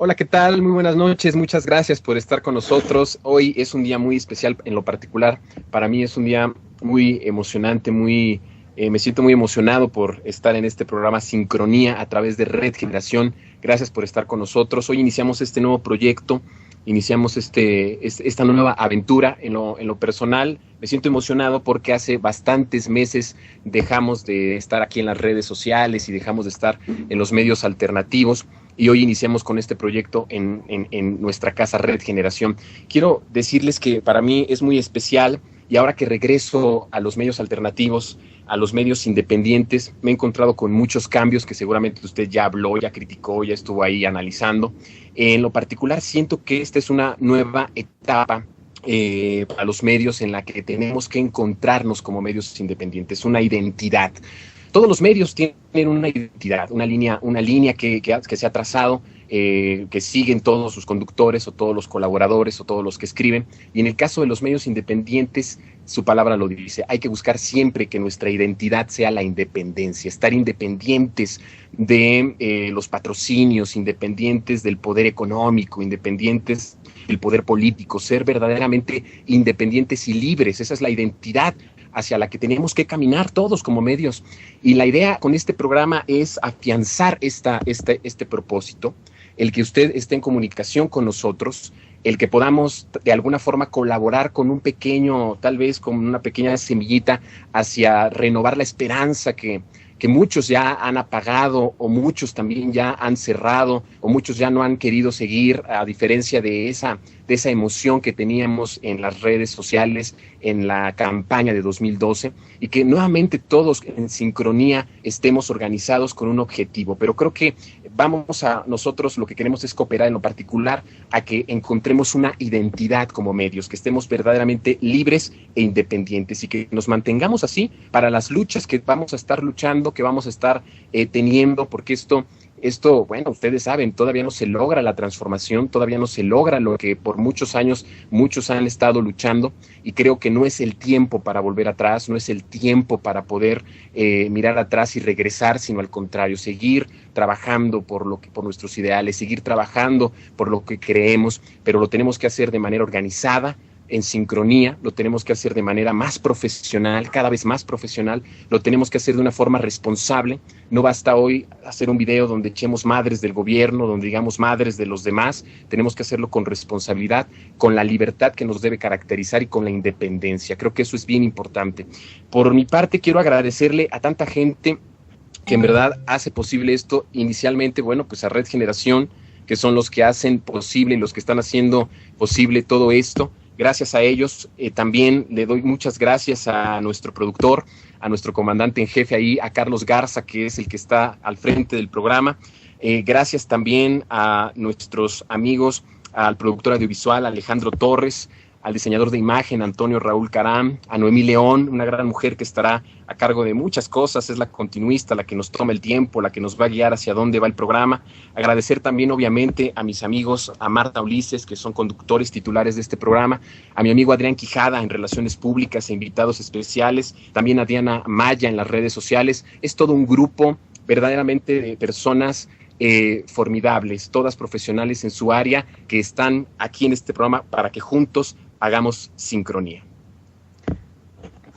Hola, ¿qué tal? Muy buenas noches, muchas gracias por estar con nosotros. Hoy es un día muy especial en lo particular. Para mí es un día muy emocionante, me siento muy emocionado por estar en este programa Sincronía a través de Red Generación. Gracias por estar con nosotros. Hoy iniciamos este nuevo proyecto, iniciamos esta nueva aventura en lo personal. Me siento emocionado porque hace bastantes meses dejamos de estar aquí en las redes sociales y dejamos de estar en los medios alternativos. Y hoy iniciamos con este proyecto en nuestra casa Red Generación. Quiero decirles que para mí es muy especial y ahora que regreso a los medios alternativos, a los medios independientes, me he encontrado con muchos cambios que seguramente usted ya habló, ya criticó, ya estuvo ahí analizando. En lo particular siento que esta es una nueva etapa para los medios en la que tenemos que encontrarnos como medios independientes, una identidad. Todos los medios tienen una identidad, una línea que se ha trazado, que siguen todos sus conductores o todos los colaboradores o todos los que escriben. Y en el caso de los medios independientes, su palabra lo dice, hay que buscar siempre que nuestra identidad sea la independencia, estar independientes de los patrocinios, independientes del poder económico, independientes del poder político, ser verdaderamente independientes y libres. Esa es la identidad hacia la que tenemos que caminar todos como medios. Y la idea con este programa es afianzar este propósito, el que usted esté en comunicación con nosotros, el que podamos de alguna forma colaborar con un pequeño, tal vez con una pequeña semillita hacia renovar la esperanza que muchos ya han apagado o muchos también ya han cerrado o muchos ya no han querido seguir, a diferencia de esa emoción que teníamos en las redes sociales en la campaña de 2012, y que nuevamente todos en sincronía estemos organizados con un objetivo. Pero creo que nosotros lo que queremos es cooperar en lo particular a que encontremos una identidad como medios, que estemos verdaderamente libres e independientes y que nos mantengamos así para las luchas que vamos a estar luchando, que vamos a estar teniendo, porque esto, bueno, ustedes saben, todavía no se logra la transformación, todavía no se logra lo que por muchos años muchos han estado luchando, y creo que no es el tiempo para volver atrás, no es el tiempo para poder mirar atrás y regresar, sino al contrario, seguir trabajando por nuestros ideales, seguir trabajando por lo que creemos, pero lo tenemos que hacer de manera organizada, en sincronía, lo tenemos que hacer de manera más profesional, cada vez más profesional, lo tenemos que hacer de una forma responsable. No basta hoy hacer un video donde echemos madres del gobierno, donde digamos madres de los demás, tenemos que hacerlo con responsabilidad, con la libertad que nos debe caracterizar y con la independencia. Creo que eso es bien importante. Por mi parte, quiero agradecerle a tanta gente que en verdad hace posible esto. Inicialmente, bueno, pues a Red Generación, que son los que hacen posible y los que están haciendo posible todo esto. Gracias a ellos. También le doy muchas gracias a nuestro productor, a nuestro comandante en jefe ahí, a Carlos Garza, que es el que está al frente del programa. Gracias también a nuestros amigos, al productor audiovisual Alejandro Torres, al diseñador de imagen Antonio Raúl Caram, a Noemí León, una gran mujer que estará a cargo de muchas cosas, es la continuista, la que nos toma el tiempo, la que nos va a guiar hacia dónde va el programa. Agradecer también obviamente a mis amigos, a Marta Ulises, que son conductores titulares de este programa, a mi amigo Adrián Quijada en Relaciones Públicas e invitados especiales, también a Diana Maya en las redes sociales. Es todo un grupo verdaderamente de personas formidables, todas profesionales en su área, que están aquí en este programa para que juntos hagamos sincronía.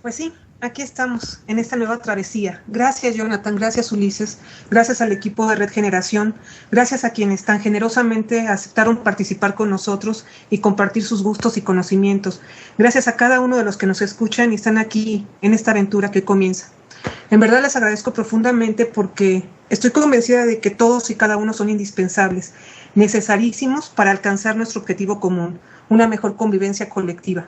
Pues sí, Aquí estamos, en esta nueva travesía. Gracias, Jonathan, gracias, Ulises, gracias al equipo de Red Generación, gracias a quienes tan generosamente aceptaron participar con nosotros y compartir sus gustos y conocimientos. Gracias a cada uno de los que nos escuchan y están aquí en esta aventura que comienza. En verdad les agradezco profundamente porque estoy convencida de que todos y cada uno son indispensables, necesarísimos para alcanzar nuestro objetivo común, una mejor convivencia colectiva.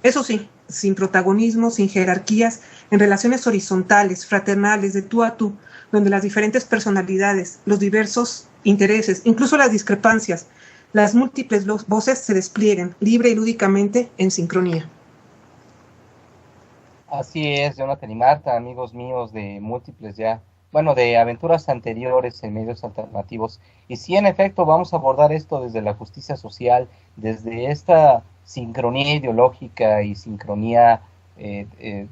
Eso sí, sin protagonismo, sin jerarquías, en relaciones horizontales, fraternales, de tú a tú, donde las diferentes personalidades, los diversos intereses, incluso las discrepancias, las múltiples voces se desplieguen libre y lúdicamente en sincronía. Así es, Jonathan y Marta, amigos míos de múltiples de aventuras anteriores en medios alternativos. Y sí, en efecto, vamos a abordar esto desde la justicia social, desde esta sincronía ideológica y sincronía que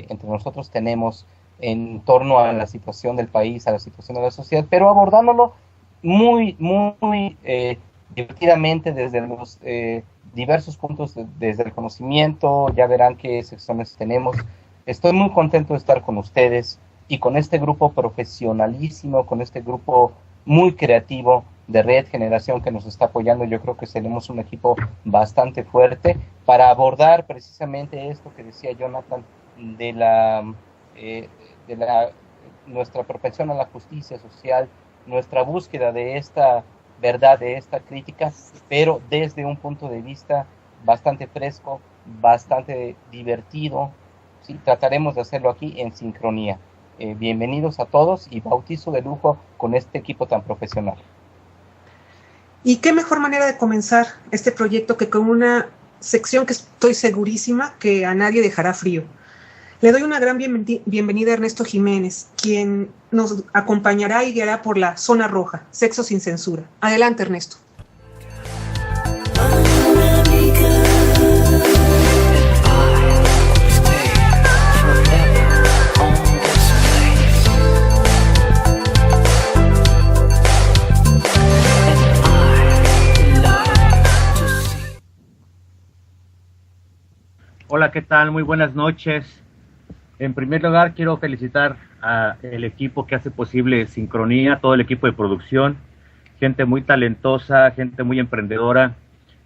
entre nosotros tenemos en torno a la situación del país, a la situación de la sociedad, pero abordándolo muy divertidamente desde los diversos puntos, desde el conocimiento. Ya verán qué secciones tenemos. Estoy muy contento de estar con ustedes y con este grupo profesionalísimo, con este grupo muy creativo de Red Generación que nos está apoyando. Yo creo que tenemos un equipo bastante fuerte para abordar precisamente esto que decía Jonathan de nuestra propensión a la justicia social, nuestra búsqueda de esta verdad, de esta crítica, pero desde un punto de vista bastante fresco, bastante divertido. Sí, trataremos de hacerlo aquí en sincronía. Bienvenidos a todos y bautizo de lujo con este equipo tan profesional. Y qué mejor manera de comenzar este proyecto que con una sección que estoy segurísima que a nadie dejará frío. Le doy una gran bienvenida a Ernesto Jiménez, quien nos acompañará y guiará por la zona roja, sexo sin censura. Adelante, Ernesto. Hola, ¿qué tal? Muy buenas noches. En primer lugar, quiero felicitar al equipo que hace posible Sincronía, todo el equipo de producción, gente muy talentosa, gente muy emprendedora,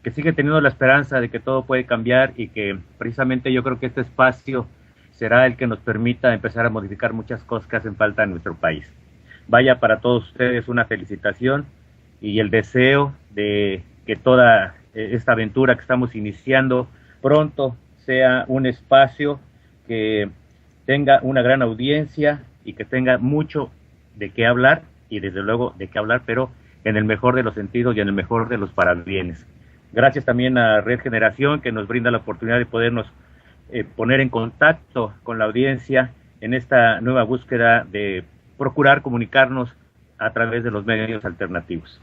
que sigue teniendo la esperanza de que todo puede cambiar y que precisamente yo creo que este espacio será el que nos permita empezar a modificar muchas cosas que hacen falta en nuestro país. Vaya, para todos ustedes una felicitación y el deseo de que toda esta aventura que estamos iniciando pronto sea un espacio que tenga una gran audiencia y que tenga mucho de qué hablar, y desde luego de qué hablar, pero en el mejor de los sentidos y en el mejor de los parabienes. Gracias también a Red Generación, que nos brinda la oportunidad de podernos poner en contacto con la audiencia en esta nueva búsqueda de procurar comunicarnos a través de los medios alternativos.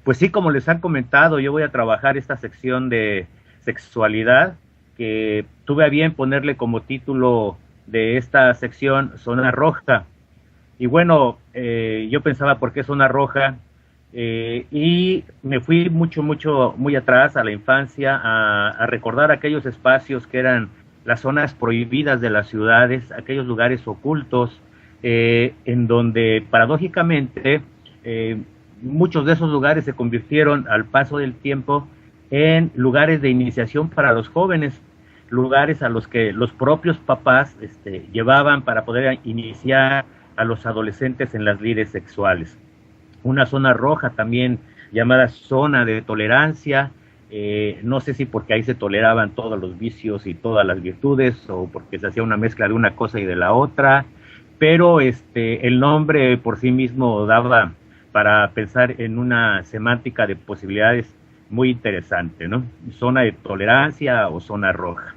Pues sí, como les han comentado, yo voy a trabajar esta sección de sexualidad, que tuve a bien ponerle como título de esta sección Zona Roja. Y bueno, yo pensaba, ¿por qué Zona Roja? Y me fui muy atrás a la infancia, a recordar aquellos espacios que eran las zonas prohibidas de las ciudades, aquellos lugares ocultos, en donde paradójicamente muchos de esos lugares se convirtieron al paso del tiempo en lugares de iniciación para los jóvenes, lugares a los que los propios papás llevaban para poder iniciar a los adolescentes en las lides sexuales. Una zona roja también llamada zona de tolerancia, no sé si porque ahí se toleraban todos los vicios y todas las virtudes, o porque se hacía una mezcla de una cosa y de la otra, pero el nombre por sí mismo daba para pensar en una semántica de posibilidades muy interesante, ¿no? Zona de tolerancia o zona roja.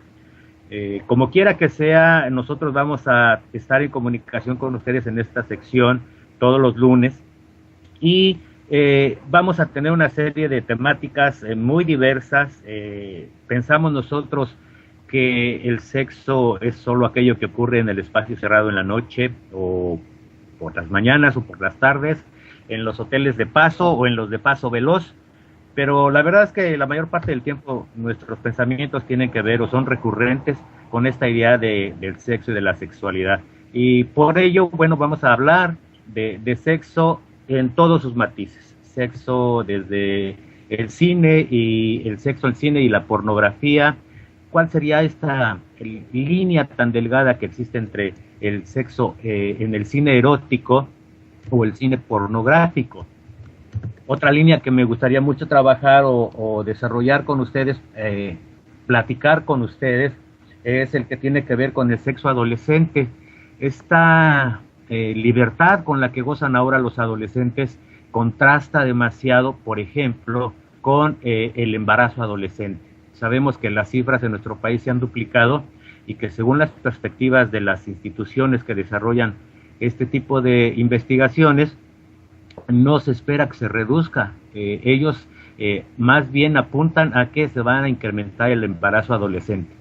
Como quiera que sea, nosotros vamos a estar en comunicación con ustedes en esta sección todos los lunes y vamos a tener una serie de temáticas muy diversas. Pensamos nosotros que el sexo es solo aquello que ocurre en el espacio cerrado en la noche, o por las mañanas o por las tardes, en los hoteles de paso o en los de paso veloz. Pero la verdad es que la mayor parte del tiempo nuestros pensamientos tienen que ver o son recurrentes con esta idea del sexo y de la sexualidad. Y por ello, bueno, vamos a hablar de sexo en todos sus matices. Sexo desde el cine y el sexo, el cine y la pornografía. ¿Cuál sería esta línea tan delgada que existe entre el sexo en el cine erótico o el cine pornográfico? Otra línea que me gustaría mucho trabajar o desarrollar con ustedes, platicar con ustedes, es el que tiene que ver con el sexo adolescente. Esta libertad con la que gozan ahora los adolescentes contrasta demasiado, por ejemplo, con el embarazo adolescente. Sabemos que las cifras en nuestro país se han duplicado y que según las perspectivas de las instituciones que desarrollan este tipo de investigaciones, no se espera que se reduzca. Ellos más bien apuntan a que se van a incrementar el embarazo adolescente.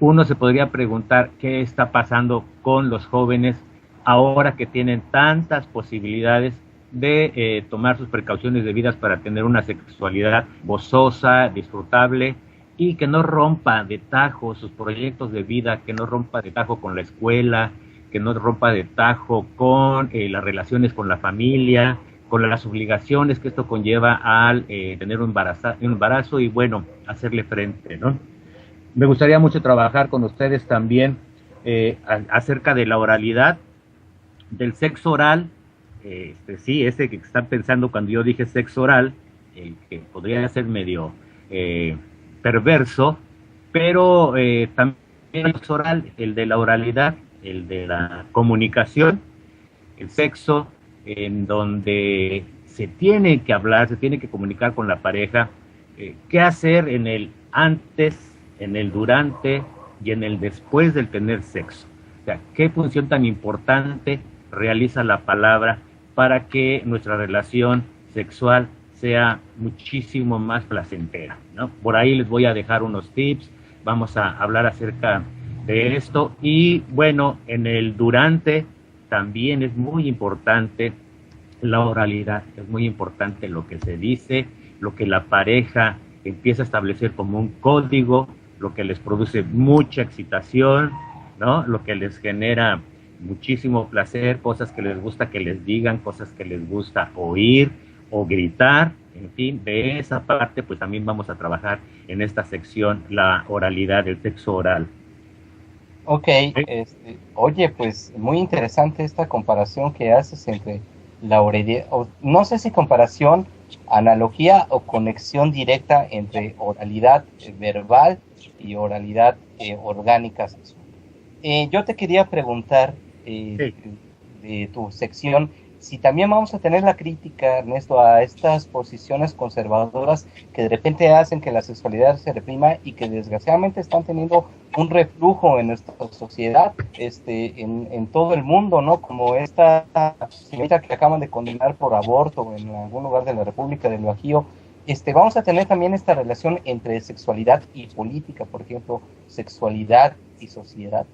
Uno se podría preguntar qué está pasando con los jóvenes ahora que tienen tantas posibilidades de tomar sus precauciones debidas para tener una sexualidad gozosa, disfrutable y que no rompa de tajo sus proyectos de vida, que no rompa de tajo con la escuela, que no rompa de tajo con las relaciones con la familia, con las obligaciones que esto conlleva al tener un embarazo y bueno, hacerle frente, ¿no? Me gustaría mucho trabajar con ustedes también acerca de la oralidad, del sexo oral. Sí, ese que están pensando cuando yo dije sexo oral, que podría ser medio perverso, pero también el sexo oral, el de la oralidad, el de la comunicación, el sexo en donde se tiene que hablar, se tiene que comunicar con la pareja, qué hacer en el antes, en el durante y en el después del tener sexo. O sea, qué función tan importante realiza la palabra para que nuestra relación sexual sea muchísimo más placentera, ¿no? Por ahí les voy a dejar unos tips, vamos a hablar acerca de esto y bueno, en el durante también es muy importante la oralidad, es muy importante lo que se dice, lo que la pareja empieza a establecer como un código, lo que les produce mucha excitación, ¿no? Lo que les genera muchísimo placer, cosas que les gusta que les digan, cosas que les gusta oír o gritar, en fin, de esa parte pues también vamos a trabajar en esta sección, la oralidad, el sexo oral. Ok, oye, pues muy interesante esta comparación que haces entre la oralidad, no sé si comparación, analogía o conexión directa entre oralidad verbal y oralidad orgánica sexual. Yo te quería preguntar de tu sección, si también vamos a tener la crítica, Ernesto, a estas posiciones conservadoras que de repente hacen que la sexualidad se reprima y que desgraciadamente están teniendo un reflujo en nuestra sociedad, en todo el mundo, ¿no? Como esta señorita que acaban de condenar por aborto en algún lugar de la República del Bajío. Vamos a tener también esta relación entre sexualidad y política, por ejemplo, sexualidad y sociedad.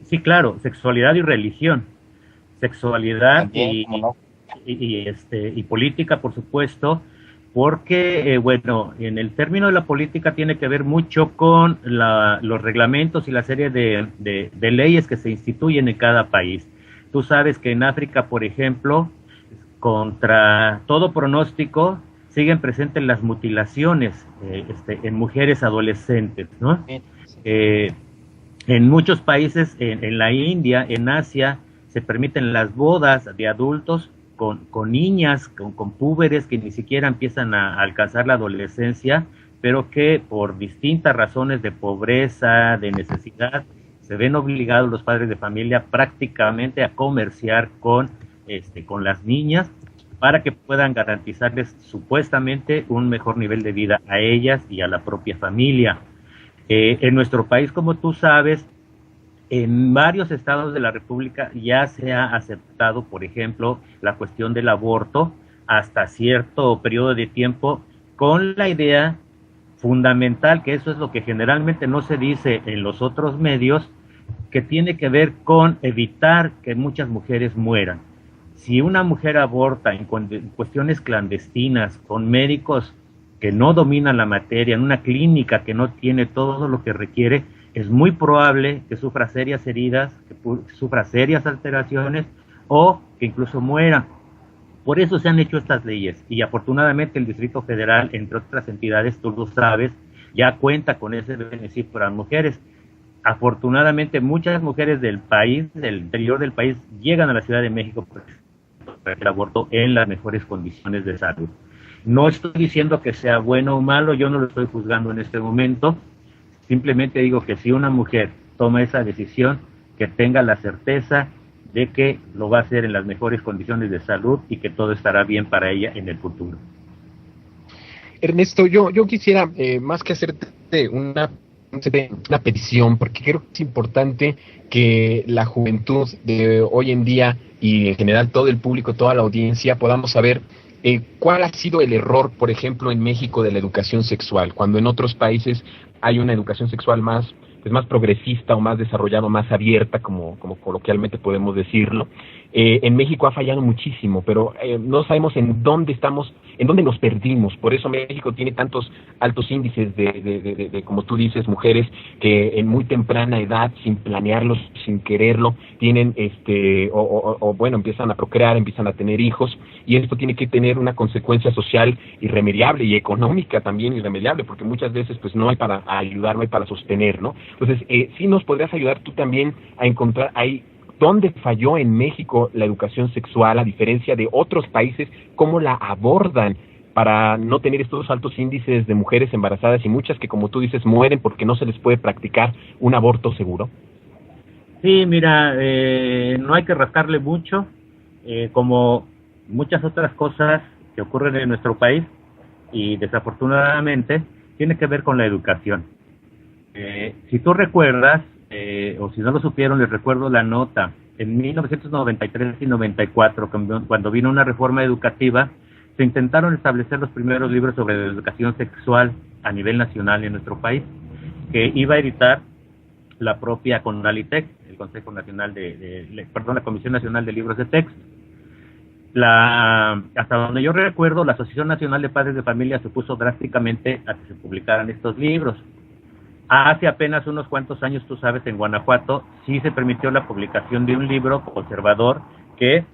Sí, claro, sexualidad y religión. Sexualidad también, y política, por supuesto, porque, bueno, en el término de la política tiene que ver mucho con los reglamentos y la serie de leyes que se instituyen en cada país. Tú sabes que en África, por ejemplo, contra todo pronóstico, siguen presentes las mutilaciones en mujeres adolescentes, ¿no? En muchos países, en la India, en Asia, se permiten las bodas de adultos con niñas, con púberes que ni siquiera empiezan a alcanzar la adolescencia, pero que por distintas razones de pobreza, de necesidad, se ven obligados los padres de familia prácticamente a comerciar con las niñas para que puedan garantizarles supuestamente un mejor nivel de vida a ellas y a la propia familia. En nuestro país, como tú sabes, en varios estados de la República ya se ha aceptado, por ejemplo, la cuestión del aborto hasta cierto periodo de tiempo, con la idea fundamental, que eso es lo que generalmente no se dice en los otros medios, que tiene que ver con evitar que muchas mujeres mueran. Si una mujer aborta en cuestiones clandestinas, con médicos que no dominan la materia, en una clínica que no tiene todo lo que requiere, es muy probable que sufra serias heridas, que sufra serias alteraciones o que incluso muera. Por eso se han hecho estas leyes y afortunadamente el Distrito Federal, entre otras entidades, tú lo sabes, ya cuenta con ese beneficio para las mujeres. Afortunadamente muchas mujeres del país, del interior del país, llegan a la Ciudad de México para el aborto en las mejores condiciones de salud. No estoy diciendo que sea bueno o malo, yo no lo estoy juzgando en este momento, simplemente digo que si una mujer toma esa decisión, que tenga la certeza de que lo va a hacer en las mejores condiciones de salud y que todo estará bien para ella en el futuro. Ernesto, yo quisiera, más que hacerte una petición, porque creo que es importante que la juventud de hoy en día y en general todo el público, toda la audiencia, podamos saber cuál ha sido el error, por ejemplo, en México de la educación sexual, cuando en otros países hay una educación sexual más progresista o más desarrollada, más abierta, como coloquialmente podemos decirlo. En México ha fallado muchísimo, pero no sabemos en dónde nos perdimos. Por eso México tiene tantos altos índices de como tú dices, mujeres que en muy temprana edad, sin planearlo, sin quererlo, tienen empiezan a procrear, empiezan a tener hijos, y esto tiene que tener una consecuencia social irremediable y económica también irremediable, porque muchas veces pues no hay para ayudar, no hay para sostener, ¿no? Entonces, sí nos podrías ayudar tú también a encontrar ahí dónde falló en México la educación sexual, a diferencia de otros países, cómo la abordan para no tener estos altos índices de mujeres embarazadas y muchas que, como tú dices, mueren porque no se les puede practicar un aborto seguro. Sí, mira, no hay que rascarle mucho, como muchas otras cosas que ocurren en nuestro país y desafortunadamente tiene que ver con la educación. Si tú recuerdas, o si no lo supieron, les recuerdo la nota. En 1993 y 94, cuando vino una reforma educativa, se intentaron establecer los primeros libros sobre la educación sexual a nivel nacional en nuestro país, que iba a editar la propia CONALITEX, el Consejo Nacional la Comisión Nacional de Libros de Texto. Hasta donde yo recuerdo, la Asociación Nacional de Padres de Familia se opuso drásticamente a que se publicaran estos libros. Hace apenas unos cuantos años, tú sabes, en Guanajuato sí se permitió la publicación de un libro conservador que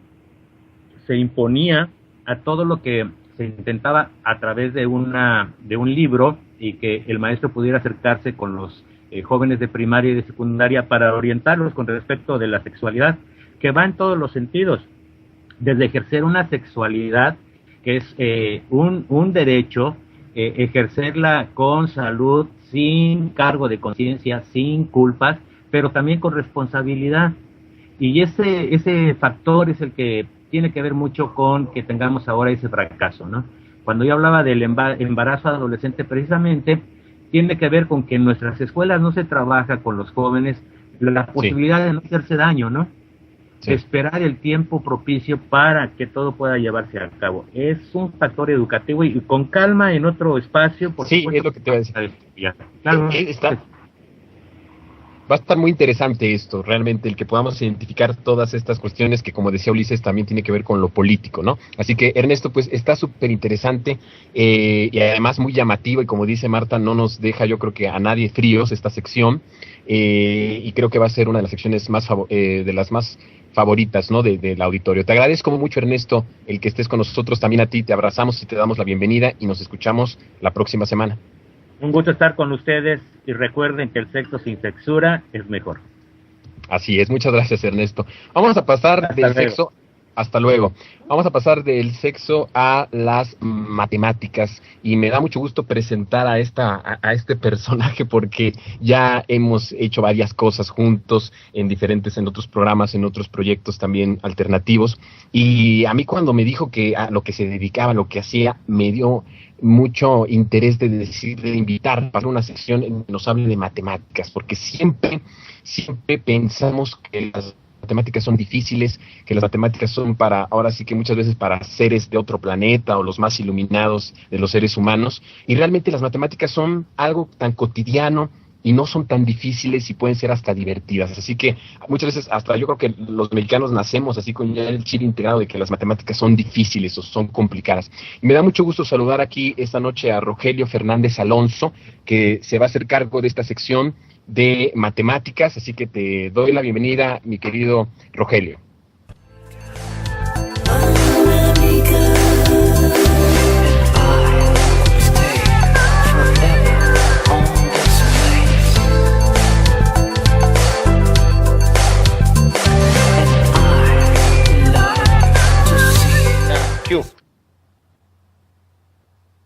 se imponía a todo lo que se intentaba a través de un libro, y que el maestro pudiera acercarse con los jóvenes de primaria y de secundaria para orientarlos con respecto de la sexualidad, que va en todos los sentidos, desde ejercer una sexualidad que es un derecho, ejercerla con salud, sin cargo de conciencia, sin culpas, pero también con responsabilidad. Y ese factor es el que tiene que ver mucho con que tengamos ahora ese fracaso, ¿no? Cuando yo hablaba del embarazo adolescente, precisamente tiene que ver con que en nuestras escuelas no se trabaja con los jóvenes la posibilidad de no hacerse daño, ¿no? Sí. De esperar el tiempo propicio para que todo pueda llevarse a cabo. Es un factor educativo, y con calma en otro espacio. Por sí, supuesto, es lo que te voy a decir. Claro. Va a estar muy interesante esto, realmente, el que podamos identificar todas estas cuestiones que, como decía Ulises, también tiene que ver con lo político, ¿no? Así que, Ernesto, pues está súper interesante y además muy llamativo, y como dice Marta, no nos deja, yo creo que a nadie fríos esta sección, y creo que va a ser una de las secciones más de las más favoritas, ¿no?, del auditorio. Te agradezco mucho, Ernesto, el que estés con nosotros. También a ti te abrazamos y te damos la bienvenida, y nos escuchamos la próxima semana. Un gusto estar con ustedes, y recuerden que el sexo sin censura es mejor. Así es, muchas gracias, Ernesto. Vamos a pasar del sexo, hasta luego. Vamos a pasar del sexo a las matemáticas, y me da mucho gusto presentar a este personaje, porque ya hemos hecho varias cosas juntos en otros programas, en otros proyectos también alternativos, y a mí cuando me dijo que a lo que se dedicaba, lo que hacía, me dio mucho interés de invitar para una sección en que nos hable de matemáticas, porque siempre pensamos que las matemáticas son difíciles, que las matemáticas son ahora sí que muchas veces para seres de otro planeta o los más iluminados de los seres humanos, y realmente las matemáticas son algo tan cotidiano, y no son tan difíciles y pueden ser hasta divertidas. Así que muchas veces, hasta yo creo que los mexicanos nacemos así con ya el chip integrado de que las matemáticas son difíciles o son complicadas. Y me da mucho gusto saludar aquí esta noche a Rogelio Fernández Alonso, que se va a hacer cargo de esta sección de matemáticas, así que te doy la bienvenida, mi querido Rogelio.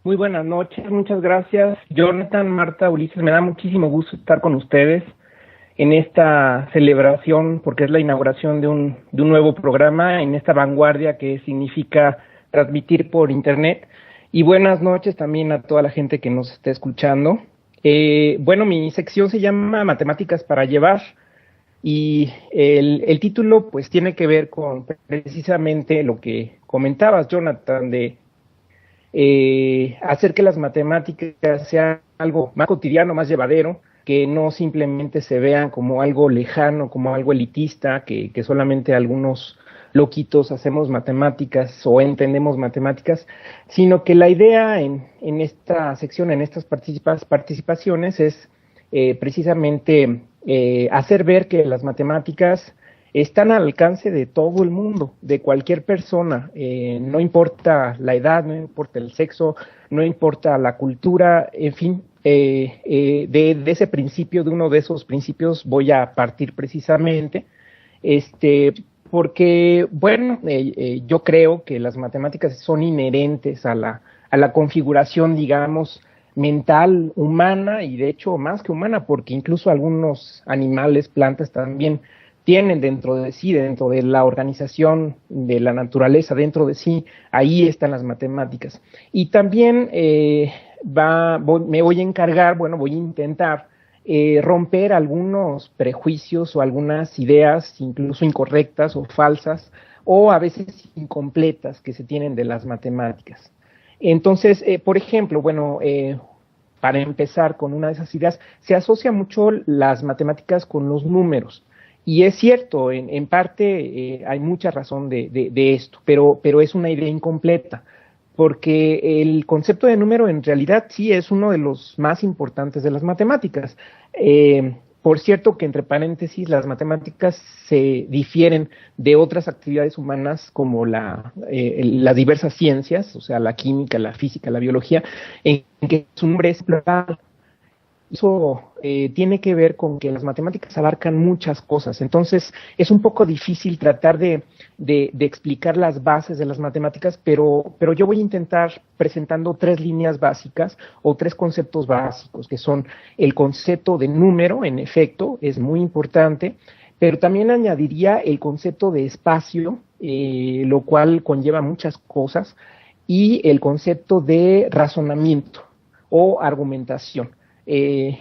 Muy buenas noches, muchas gracias. Jonathan, Marta, Ulises, me da muchísimo gusto estar con ustedes en esta celebración, porque es la inauguración de un nuevo programa, en esta vanguardia que significa transmitir por internet. Y buenas noches también a toda la gente que nos esté escuchando. Bueno, mi sección se llama Matemáticas para Llevar, y el título pues tiene que ver con precisamente lo que comentabas, Jonathan, de hacer que las matemáticas sean algo más cotidiano, más llevadero, que no simplemente se vean como algo lejano, como algo elitista, que solamente algunos loquitos hacemos matemáticas o entendemos matemáticas, sino que la idea en esta sección, en estas participaciones, es precisamente hacer ver que las matemáticas están al alcance de todo el mundo, de cualquier persona, no importa la edad, no importa el sexo, no importa la cultura, en fin, de ese principio, de uno de esos principios voy a partir precisamente, porque, bueno, yo creo que las matemáticas son inherentes a la configuración, digamos, mental humana, y de hecho más que humana, porque incluso algunos animales, plantas también tienen dentro de sí, dentro de la organización de la naturaleza, dentro de sí, ahí están las matemáticas. Y también me voy a encargar, bueno, voy a intentar romper algunos prejuicios o algunas ideas incluso incorrectas o falsas, o a veces incompletas que se tienen de las matemáticas. Entonces, por ejemplo, bueno, para empezar con una de esas ideas, se asocia mucho las matemáticas con los números. Y es cierto, en parte hay mucha razón de esto, pero es una idea incompleta, porque el concepto de número en realidad sí es uno de los más importantes de las matemáticas. Por cierto que, entre paréntesis, las matemáticas se difieren de otras actividades humanas como las diversas ciencias, o sea, la química, la física, la biología, en que su nombre es plural. Eso tiene que ver con que las matemáticas abarcan muchas cosas, entonces es un poco difícil tratar de explicar las bases de las matemáticas, pero yo voy a intentar presentando 3 líneas básicas o 3 conceptos básicos, que son el concepto de número, en efecto, es muy importante, pero también añadiría el concepto de espacio, lo cual conlleva muchas cosas, y el concepto de razonamiento o argumentación.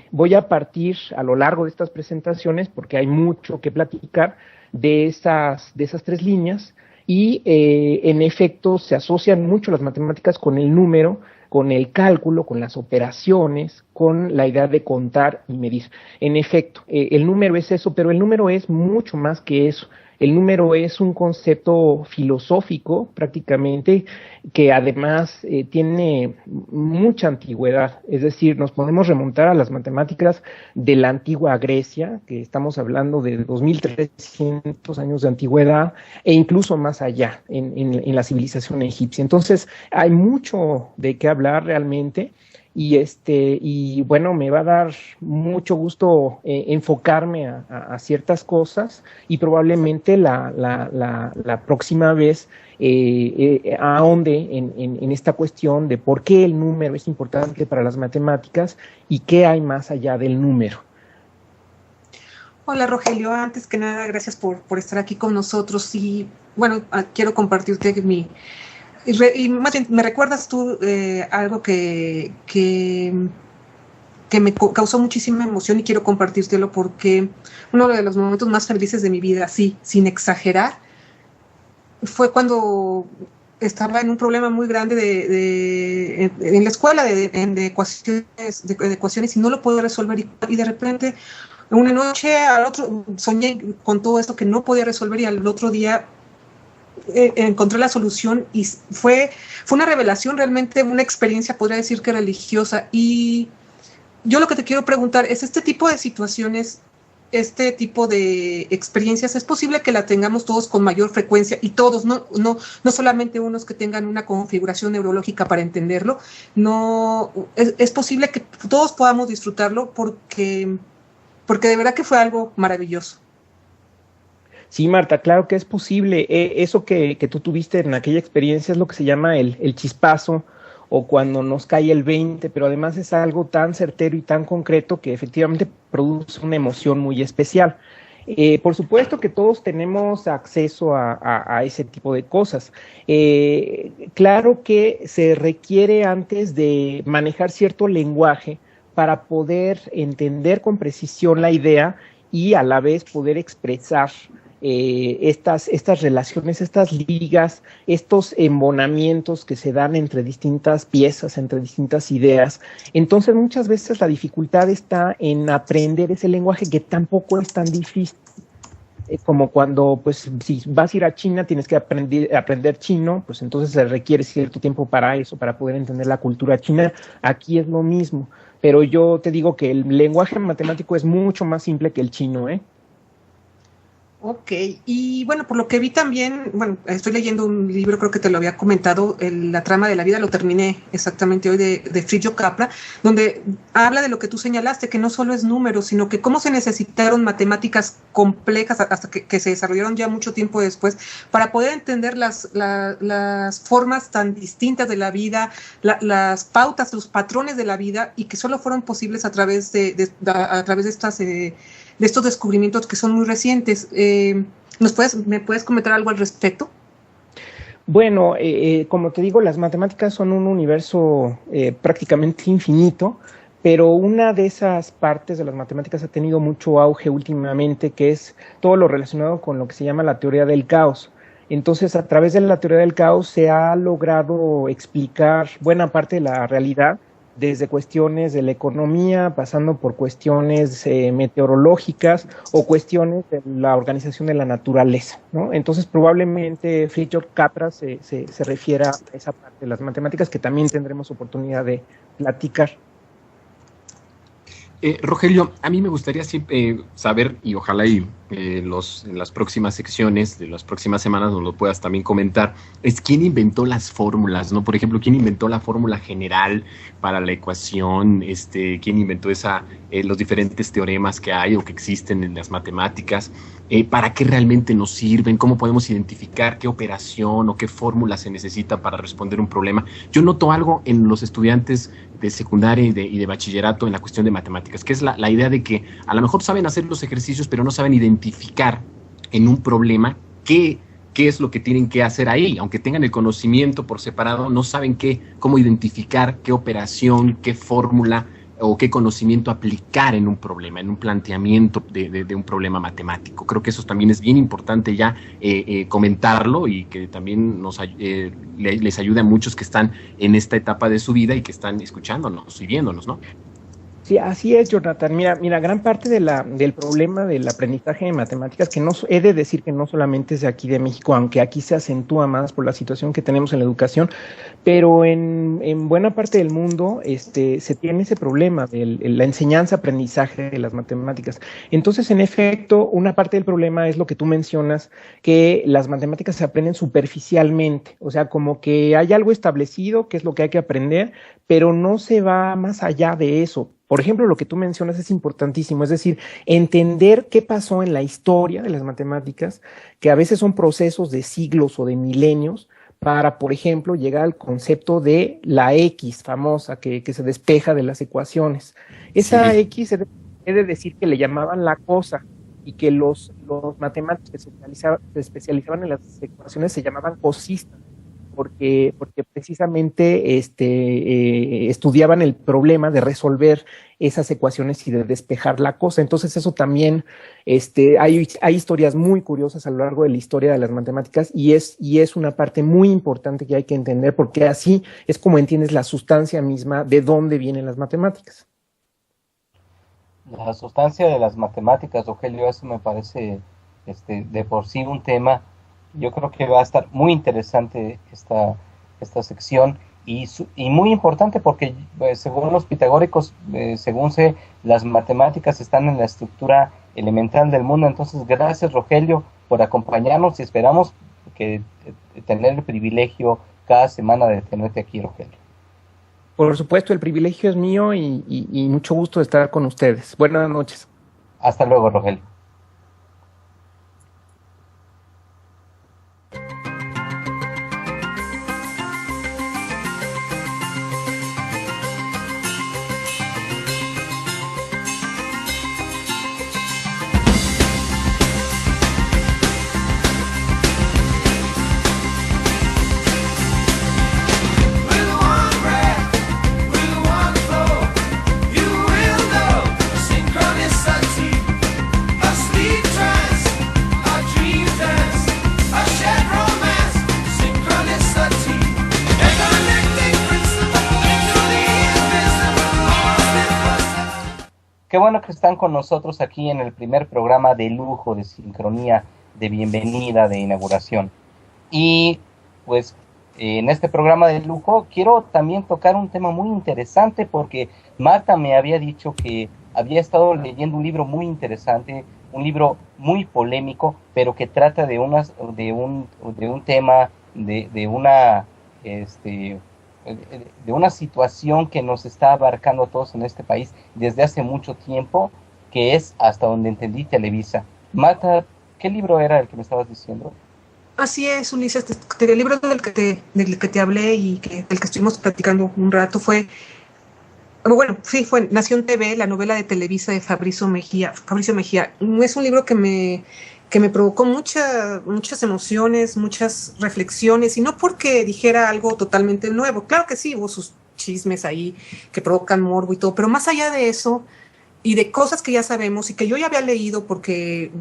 Voy a partir a lo largo de estas presentaciones, porque hay mucho que platicar de esas 3 líneas, y en efecto se asocian mucho las matemáticas con el número, con el cálculo, con las operaciones, con la idea de contar y medir. En efecto, el número es eso, pero el número es mucho más que eso. El número es un concepto filosófico, prácticamente, que además tiene mucha antigüedad. Es decir, nos podemos remontar a las matemáticas de la antigua Grecia, que estamos hablando de 2300 años de antigüedad, e incluso más allá, en la civilización egipcia. Entonces, hay mucho de qué hablar realmente. Y bueno, me va a dar mucho gusto enfocarme a ciertas cosas, y probablemente la próxima vez ahonde en esta cuestión de por qué el número es importante para las matemáticas y qué hay más allá del número. Hola, Rogelio, antes que nada, gracias por estar aquí con nosotros, y bueno, quiero compartirte y más bien, me recuerdas tú algo que me causó muchísima emoción, y quiero compartírtelo porque uno de los momentos más felices de mi vida, sí, sin exagerar, fue cuando estaba en un problema muy grande en la escuela de ecuaciones y no lo puedo resolver y de repente una noche al otro soñé con todo esto que no podía resolver y al otro día encontré la solución y fue una revelación, realmente una experiencia, podría decir que religiosa. Y yo lo que te quiero preguntar es, este tipo de situaciones, este tipo de experiencias, ¿es posible que la tengamos todos con mayor frecuencia y todos, no solamente unos que tengan una configuración neurológica para entenderlo? No, es posible que todos podamos disfrutarlo porque de verdad que fue algo maravilloso. Sí, Marta, claro que es posible. Eso que tú tuviste en aquella experiencia es lo que se llama el chispazo o cuando nos cae el 20, pero además es algo tan certero y tan concreto que efectivamente produce una emoción muy especial. Por supuesto que todos tenemos acceso a ese tipo de cosas. Claro que se requiere antes de manejar cierto lenguaje para poder entender con precisión la idea y a la vez poder expresar estas relaciones, estas ligas, estos embonamientos que se dan entre distintas piezas, entre distintas ideas. Entonces, muchas veces la dificultad está en aprender ese lenguaje que tampoco es tan difícil. Como cuando, pues, si vas a ir a China, tienes que aprender chino, pues entonces se requiere cierto tiempo para eso, para poder entender la cultura china. Aquí es lo mismo, pero yo te digo que el lenguaje matemático es mucho más simple que el chino, ¿eh? Ok, y bueno, por lo que vi también, bueno, estoy leyendo un libro, creo que te lo había comentado, La trama de la vida, lo terminé exactamente hoy, de Fritjof Capra, donde habla de lo que tú señalaste, que no solo es números, sino que cómo se necesitaron matemáticas complejas hasta que se desarrollaron ya mucho tiempo después para poder entender las formas tan distintas de la vida, las pautas, los patrones de la vida, y que solo fueron posibles a través de estas de estos descubrimientos que son muy recientes. ¿Me puedes comentar algo al respecto? Bueno, como te digo, las matemáticas son un universo prácticamente infinito, pero una de esas partes de las matemáticas ha tenido mucho auge últimamente, que es todo lo relacionado con lo que se llama la teoría del caos. Entonces, a través de la teoría del caos se ha logrado explicar buena parte de la realidad, desde cuestiones de la economía, pasando por cuestiones meteorológicas o cuestiones de la organización de la naturaleza, ¿no? Entonces, probablemente Fritjof Capra se refiera a esa parte de las matemáticas que también tendremos oportunidad de platicar. Rogelio, a mí me gustaría saber, y ojalá en las próximas secciones de las próximas semanas nos lo puedas también comentar, es quién inventó las fórmulas, ¿no? Por ejemplo, quién inventó la fórmula general para la ecuación, quién inventó los diferentes teoremas que hay o que existen en las matemáticas, para qué realmente nos sirven, cómo podemos identificar qué operación o qué fórmula se necesita para responder un problema. Yo noto algo en los estudiantes de secundaria y de bachillerato en la cuestión de matemáticas, que es la idea de que a lo mejor saben hacer los ejercicios, pero no saben identificar en un problema qué es lo que tienen que hacer ahí. Aunque tengan el conocimiento por separado, no saben cómo identificar qué operación, qué fórmula o qué conocimiento aplicar en un problema, en un planteamiento de un problema matemático. Creo que eso también es bien importante ya comentarlo y que también les ayude a muchos que están en esta etapa de su vida y que están escuchándonos y viéndonos, ¿no? Sí, así es, Jonathan. Mira, gran parte del problema del aprendizaje de matemáticas, que he de decir que no solamente es de aquí de México, aunque aquí se acentúa más por la situación que tenemos en la educación, pero en buena parte del mundo se tiene ese problema de la enseñanza-aprendizaje de las matemáticas. Entonces, en efecto, una parte del problema es lo que tú mencionas, que las matemáticas se aprenden superficialmente, o sea, como que hay algo establecido, que es lo que hay que aprender, pero no se va más allá de eso. Por ejemplo, lo que tú mencionas es importantísimo, es decir, entender qué pasó en la historia de las matemáticas, que a veces son procesos de siglos o de milenios, para, por ejemplo, llegar al concepto de la X famosa que se despeja de las ecuaciones. Esa sí. X he de decir que le llamaban la cosa, y que los matemáticos que se especializaban en las ecuaciones se llamaban cosistas. porque precisamente estudiaban el problema de resolver esas ecuaciones y de despejar la cosa. Entonces eso también, hay historias muy curiosas a lo largo de la historia de las matemáticas y es una parte muy importante que hay que entender, porque así es como entiendes la sustancia misma de dónde vienen las matemáticas. La sustancia de las matemáticas, Rogelio, eso me parece de por sí un tema. Yo creo que va a estar muy interesante esta sección y muy importante porque según los pitagóricos, según sé, las matemáticas están en la estructura elemental del mundo. Entonces, gracias, Rogelio, por acompañarnos y esperamos tener el privilegio cada semana de tenerte aquí, Rogelio. Por supuesto, el privilegio es mío y mucho gusto de estar con ustedes. Buenas noches. Hasta luego, Rogelio. Qué bueno que están con nosotros aquí en el primer programa de lujo, de sincronía, de bienvenida, de inauguración. Y pues en este programa de lujo quiero también tocar un tema muy interesante porque Marta me había dicho que había estado leyendo un libro muy interesante, un libro muy polémico, pero que trata de un tema, de una situación que nos está abarcando a todos en este país desde hace mucho tiempo, que es, hasta donde entendí, Televisa. Marta, ¿qué libro era el que me estabas diciendo? Así es, Ulises, el libro del que te hablé y del que estuvimos platicando un rato fue Nación TV, la novela de Televisa de Fabricio Mejía. Es un libro que me provocó muchas emociones, muchas reflexiones, y no porque dijera algo totalmente nuevo. Claro que sí, hubo sus chismes ahí que provocan morbo y todo, pero más allá de eso y de cosas que ya sabemos y que yo ya había leído porque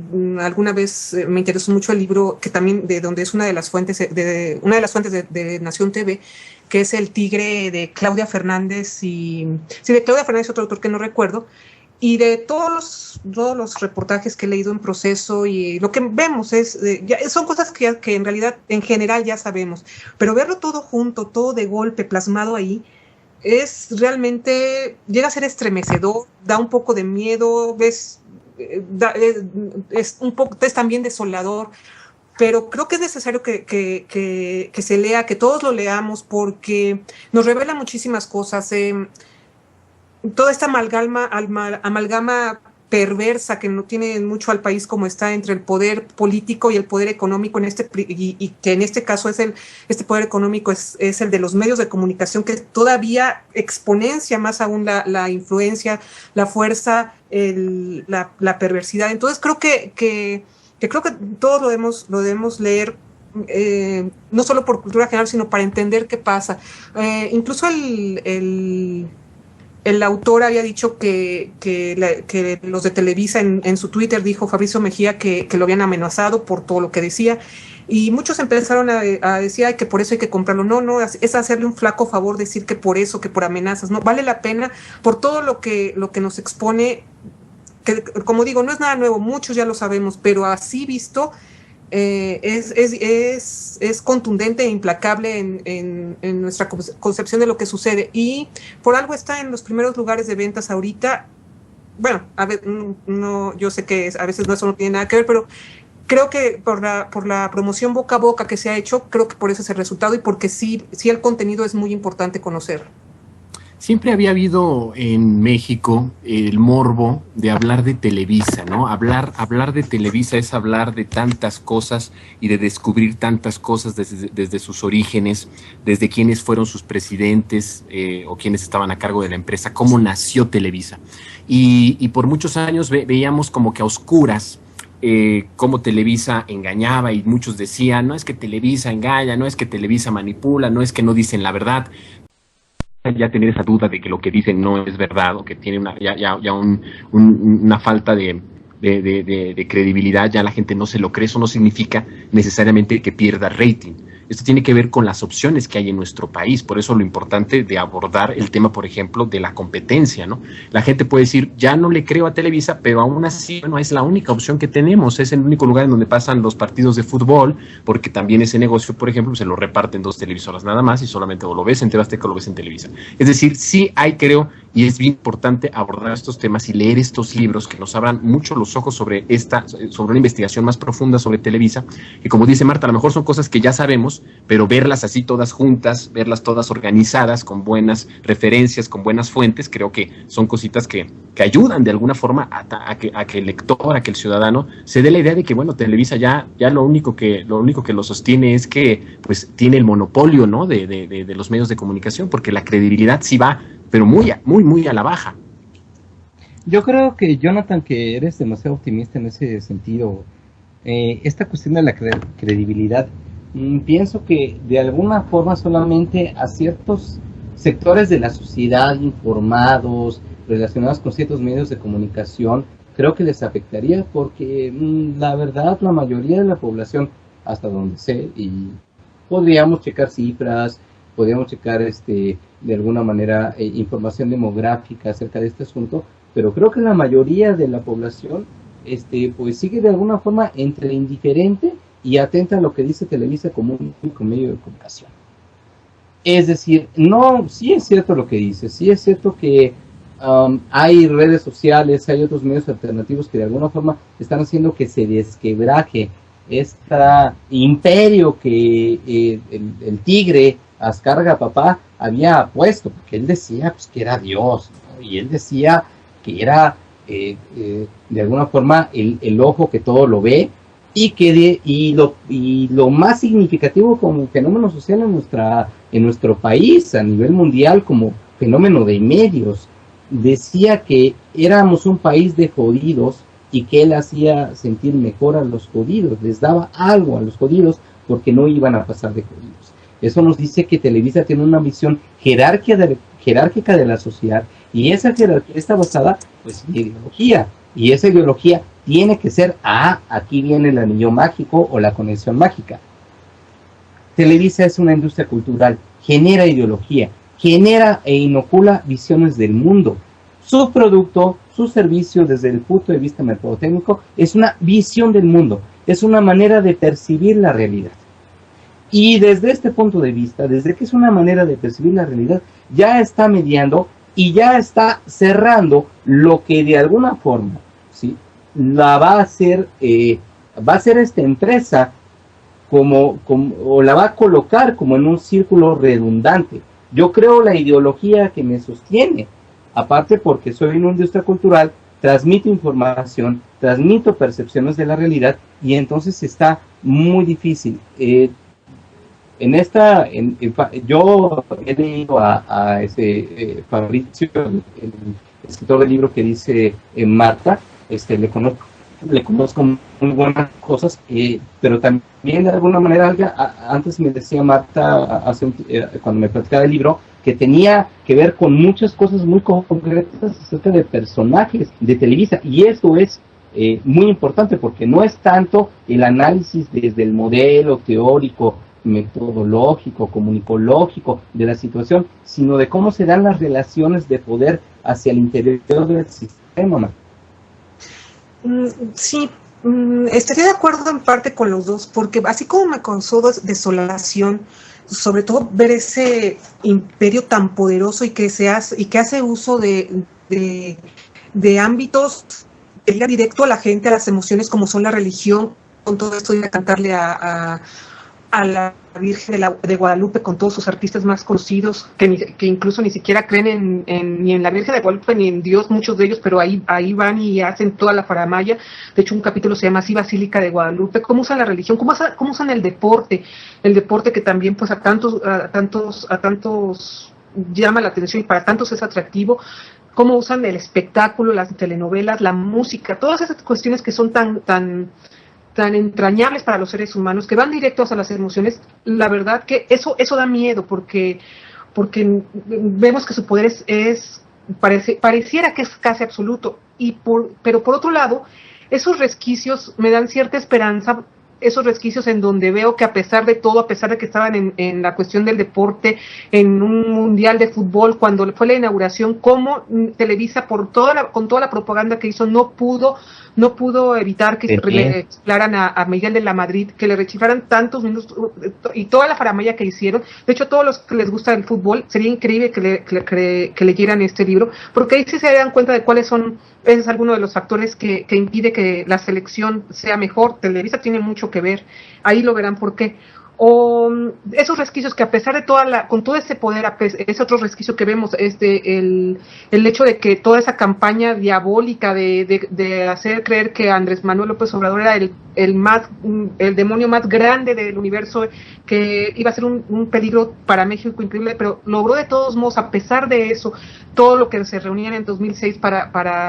alguna vez me interesó mucho el libro, que también de donde es una de las fuentes de Nación TV, que es El Tigre de Claudia Fernández y otro autor que no recuerdo. Y de todos los reportajes que he leído en proceso y lo que vemos son cosas que en realidad, en general ya sabemos, pero verlo todo junto, todo de golpe, plasmado ahí, es realmente, llega a ser estremecedor, da un poco de miedo, es también desolador, pero creo que es necesario que se lea, que todos lo leamos, porque nos revela muchísimas cosas. Toda esta amalgama perversa que no tiene mucho al país como está entre el poder político y el poder económico y que en este caso este poder económico es el de los medios de comunicación, que todavía exponencia más aún la influencia, la fuerza, la perversidad. Entonces creo que todos lo debemos leer, no solo por cultura general, sino para entender qué pasa. Incluso el autor había dicho que los de Televisa en su Twitter, dijo Fabricio Mejía, que lo habían amenazado por todo lo que decía, y muchos empezaron a decir que por eso hay que comprarlo. No, es hacerle un flaco favor decir que por eso, que por amenazas. No, vale la pena por todo lo que nos expone, que como digo, no es nada nuevo, muchos ya lo sabemos, pero así visto es contundente e implacable en nuestra concepción de lo que sucede, y por algo está en los primeros lugares de ventas ahorita. Bueno, a ver, no, yo sé que a veces eso no tiene nada que ver, pero creo que por la promoción boca a boca que se ha hecho, creo que por eso es el resultado, y porque sí el contenido es muy importante conocer. Siempre había habido en México el morbo de hablar de Televisa, ¿no? Hablar de Televisa es hablar de tantas cosas y de descubrir tantas cosas desde sus orígenes, desde quiénes fueron sus presidentes o quiénes estaban a cargo de la empresa, cómo nació Televisa. Y por muchos años veíamos como que a oscuras cómo Televisa engañaba y muchos decían, no es que Televisa engaña, no es que Televisa manipula, no es que no dicen la verdad. Ya tener esa duda de que lo que dicen no es verdad o que tiene una falta de credibilidad, ya la gente no se lo cree, eso no significa necesariamente que pierda rating. Esto tiene que ver con las opciones que hay en nuestro país, por eso lo importante de abordar el tema, por ejemplo, de la competencia, ¿no? La gente puede decir, ya no le creo a Televisa, pero aún así, bueno, es la única opción que tenemos, es el único lugar en donde pasan los partidos de fútbol, porque también ese negocio, por ejemplo, se lo reparten 2 televisoras nada más y solamente o lo ves en TV Azteca o lo ves en Televisa. Es decir, sí hay, creo, y es bien importante abordar estos temas y leer estos libros que nos abran mucho los ojos sobre una investigación más profunda sobre Televisa, que como dice Marta, a lo mejor son cosas que ya sabemos, pero verlas así todas juntas, verlas todas organizadas, con buenas referencias, con buenas fuentes, creo que son cositas que ayudan de alguna forma a que el lector, a que el ciudadano se dé la idea de que, bueno, Televisa ya lo único que lo sostiene es que pues tiene el monopolio, ¿no?, de los medios de comunicación, porque la credibilidad sí va, pero muy a la baja. Yo creo que, Jonathan, que eres demasiado optimista en ese sentido. Esta cuestión de la credibilidad, pienso que de alguna forma solamente a ciertos sectores de la sociedad informados, relacionados con ciertos medios de comunicación, creo que les afectaría, porque la verdad, la mayoría de la población, hasta donde sé, y podríamos checar cifras, podríamos checar de alguna manera información demográfica acerca de este asunto, pero creo que la mayoría de la población pues sigue de alguna forma entre indiferente y atenta a lo que dice Televisa como un único medio de comunicación. Es decir, no, sí es cierto lo que dice, sí es cierto que hay redes sociales, hay otros medios alternativos que de alguna forma están haciendo que se desquebraje este imperio que el tigre Azcárraga Papá había puesto, porque él decía pues, que era Dios, ¿no? Y él decía que era de alguna forma el ojo que todo lo ve, y lo más significativo como fenómeno social en nuestro país, a nivel mundial, como fenómeno de medios, decía que éramos un país de jodidos y que él hacía sentir mejor a los jodidos, les daba algo a los jodidos porque no iban a pasar de jodidos. Eso nos dice que Televisa tiene una visión jerárquica de la sociedad, y esa jerarquía está basada pues en ideología, y esa ideología tiene que ser, aquí viene el anillo mágico o la conexión mágica. Televisa es una industria cultural, genera ideología, genera e inocula visiones del mundo. Su producto, su servicio desde el punto de vista mercadotécnico es una visión del mundo, es una manera de percibir la realidad. Y desde este punto de vista, desde que es una manera de percibir la realidad, ya está mediando y ya está cerrando lo que de alguna forma, ¿sí?, la va a hacer esta empresa o la va a colocar como en un círculo redundante. Yo creo la ideología que me sostiene, aparte porque soy una industria cultural, transmito información, transmito percepciones de la realidad, y entonces está muy difícil. Yo he leído a ese Fabricio, el escritor del libro que dice Marta, le conozco muy buenas cosas, pero también de alguna manera, antes me decía Marta, cuando me platicaba el libro, que tenía que ver con muchas cosas muy concretas acerca de personajes de Televisa, y eso es muy importante, porque no es tanto el análisis desde el modelo teórico, metodológico, comunicológico de la situación, sino de cómo se dan las relaciones de poder hacia el interior del sistema. Sí, estaría de acuerdo en parte con los dos, porque así como me causó desolación, sobre todo ver ese imperio tan poderoso y que hace uso de ámbitos que llega directo a la gente, a las emociones, como son la religión, con todo esto de cantarle a la Virgen de Guadalupe, con todos sus artistas más conocidos, que incluso ni siquiera creen ni en la Virgen de Guadalupe ni en Dios, muchos de ellos, pero ahí van y hacen toda la faramaya. De hecho, un capítulo se llama así, Basílica de Guadalupe. ¿Cómo usan la religión? ¿Cómo usan el deporte que también pues a tantos llama la atención y para tantos es atractivo? cómo usan el espectáculo, las telenovelas, la música, todas esas cuestiones que son tan entrañables para los seres humanos, que van directos a las emociones. La verdad que eso da miedo, porque vemos que su poder pareciera que es casi absoluto, pero por otro lado, esos resquicios me dan cierta esperanza, esos resquicios en donde veo que a pesar de todo, a pesar de que estaban en la cuestión del deporte, en un mundial de fútbol, cuando fue la inauguración, cómo Televisa, con toda la propaganda que hizo, no pudo evitar que le chiflaran a Miguel de la Madrid, que le rechiflaran tantos minutos, y toda la faramaya que hicieron. De hecho, a todos los que les gusta el fútbol, sería increíble que leyeran este libro, porque ahí sí se dan cuenta de cuáles son, ese es alguno de los factores que impide que la selección sea mejor. Televisa tiene mucho que ver, ahí lo verán por qué. O esos resquicios que a pesar de con todo ese poder, ese otro resquicio que vemos, el hecho de que toda esa campaña diabólica de hacer creer que Andrés Manuel López Obrador era el demonio más grande del universo, que iba a ser un peligro para México increíble, pero logró de todos modos, a pesar de eso, todo lo que se reunían en 2006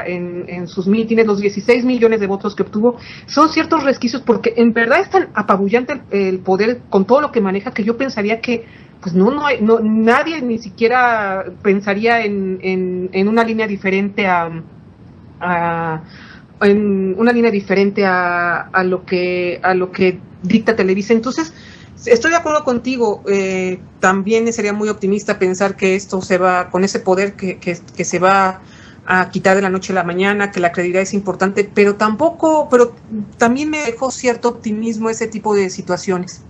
en sus mítines, los 16 millones de votos que obtuvo, son ciertos resquicios, porque en verdad es tan apabullante el poder con todo lo que maneja, que yo pensaría que pues nadie ni siquiera pensaría en una línea diferente a lo que dicta Televisa. Entonces, estoy de acuerdo contigo. También sería muy optimista pensar que esto se va, con ese poder que se va a quitar de la noche a la mañana, que la credibilidad es importante, pero también me dejó cierto optimismo ese tipo de situaciones.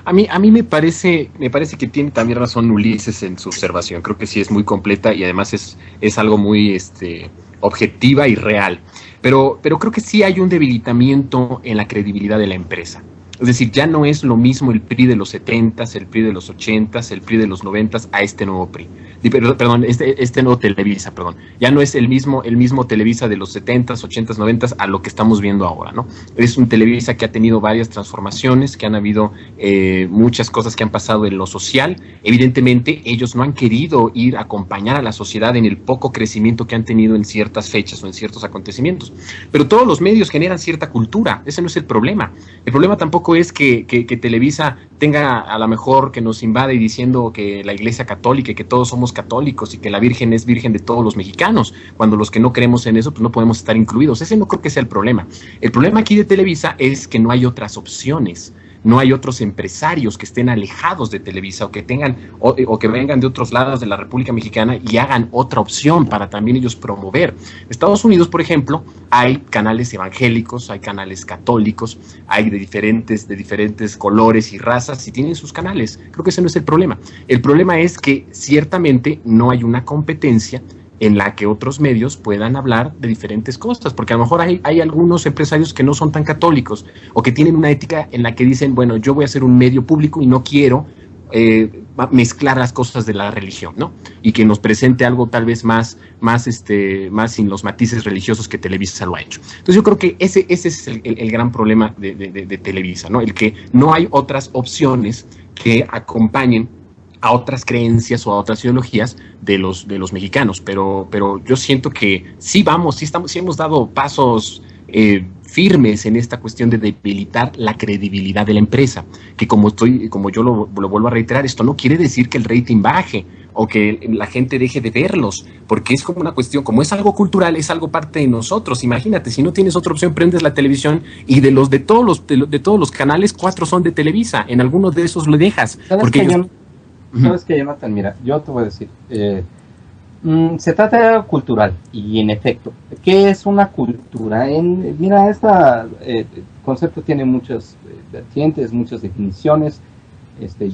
A mí me parece que tiene también razón Ulises en su observación. Creo que sí es muy completa y además es algo muy objetiva y real. Pero creo que sí hay un debilitamiento en la credibilidad de la empresa. Es decir, ya no es lo mismo el PRI de los 70s, el PRI de los 80s, el PRI de los 90s a este nuevo PRI. Perdón, este nuevo Televisa, perdón. Ya no es el mismo Televisa de los 70s, 80s, 90s a lo que estamos viendo ahora, ¿no? Es un Televisa que ha tenido varias transformaciones, que han habido muchas cosas que han pasado en lo social. Evidentemente, ellos no han querido ir a acompañar a la sociedad en el poco crecimiento que han tenido en ciertas fechas o en ciertos acontecimientos. Pero todos los medios generan cierta cultura, ese no es el problema. El problema tampoco es que Televisa tenga a lo mejor que nos invade diciendo que la Iglesia Católica y que todos somos católicos y que la Virgen es Virgen de todos los mexicanos, cuando los que no creemos en eso pues no podemos estar incluidos. Ese no creo que sea el problema. El problema aquí de Televisa es que no hay otras opciones. No hay otros empresarios que estén alejados de Televisa o que tengan o que vengan de otros lados de la República Mexicana y hagan otra opción para también ellos promover. En Estados Unidos, por ejemplo, hay canales evangélicos, hay canales católicos, hay de diferentes colores y razas y tienen sus canales. Creo que ese no es el problema. El problema es que ciertamente no hay una competencia en la que otros medios puedan hablar de diferentes cosas, porque a lo mejor hay algunos empresarios que no son tan católicos o que tienen una ética en la que dicen, bueno, yo voy a hacer un medio público y no quiero mezclar las cosas de la religión, ¿no? Y que nos presente algo tal vez más sin los matices religiosos que Televisa lo ha hecho. Entonces yo creo que ese es el gran problema de Televisa, ¿no? El que no hay otras opciones que acompañen a otras creencias o a otras ideologías de los mexicanos, pero yo siento que sí hemos dado pasos firmes en esta cuestión de debilitar la credibilidad de la empresa, que como yo lo vuelvo a reiterar, esto no quiere decir que el rating baje o que la gente deje de verlos, porque es como una cuestión, como es algo cultural, es algo parte de nosotros. Imagínate, si no tienes otra opción, prendes la televisión y de todos los canales, 4 son de Televisa, en algunos de esos lo dejas, porque ¿Sabes qué, Jonathan? Mira, yo te voy a decir, se trata de algo cultural, y en efecto, ¿qué es una cultura? Mira, este concepto tiene muchas vertientes, muchas definiciones,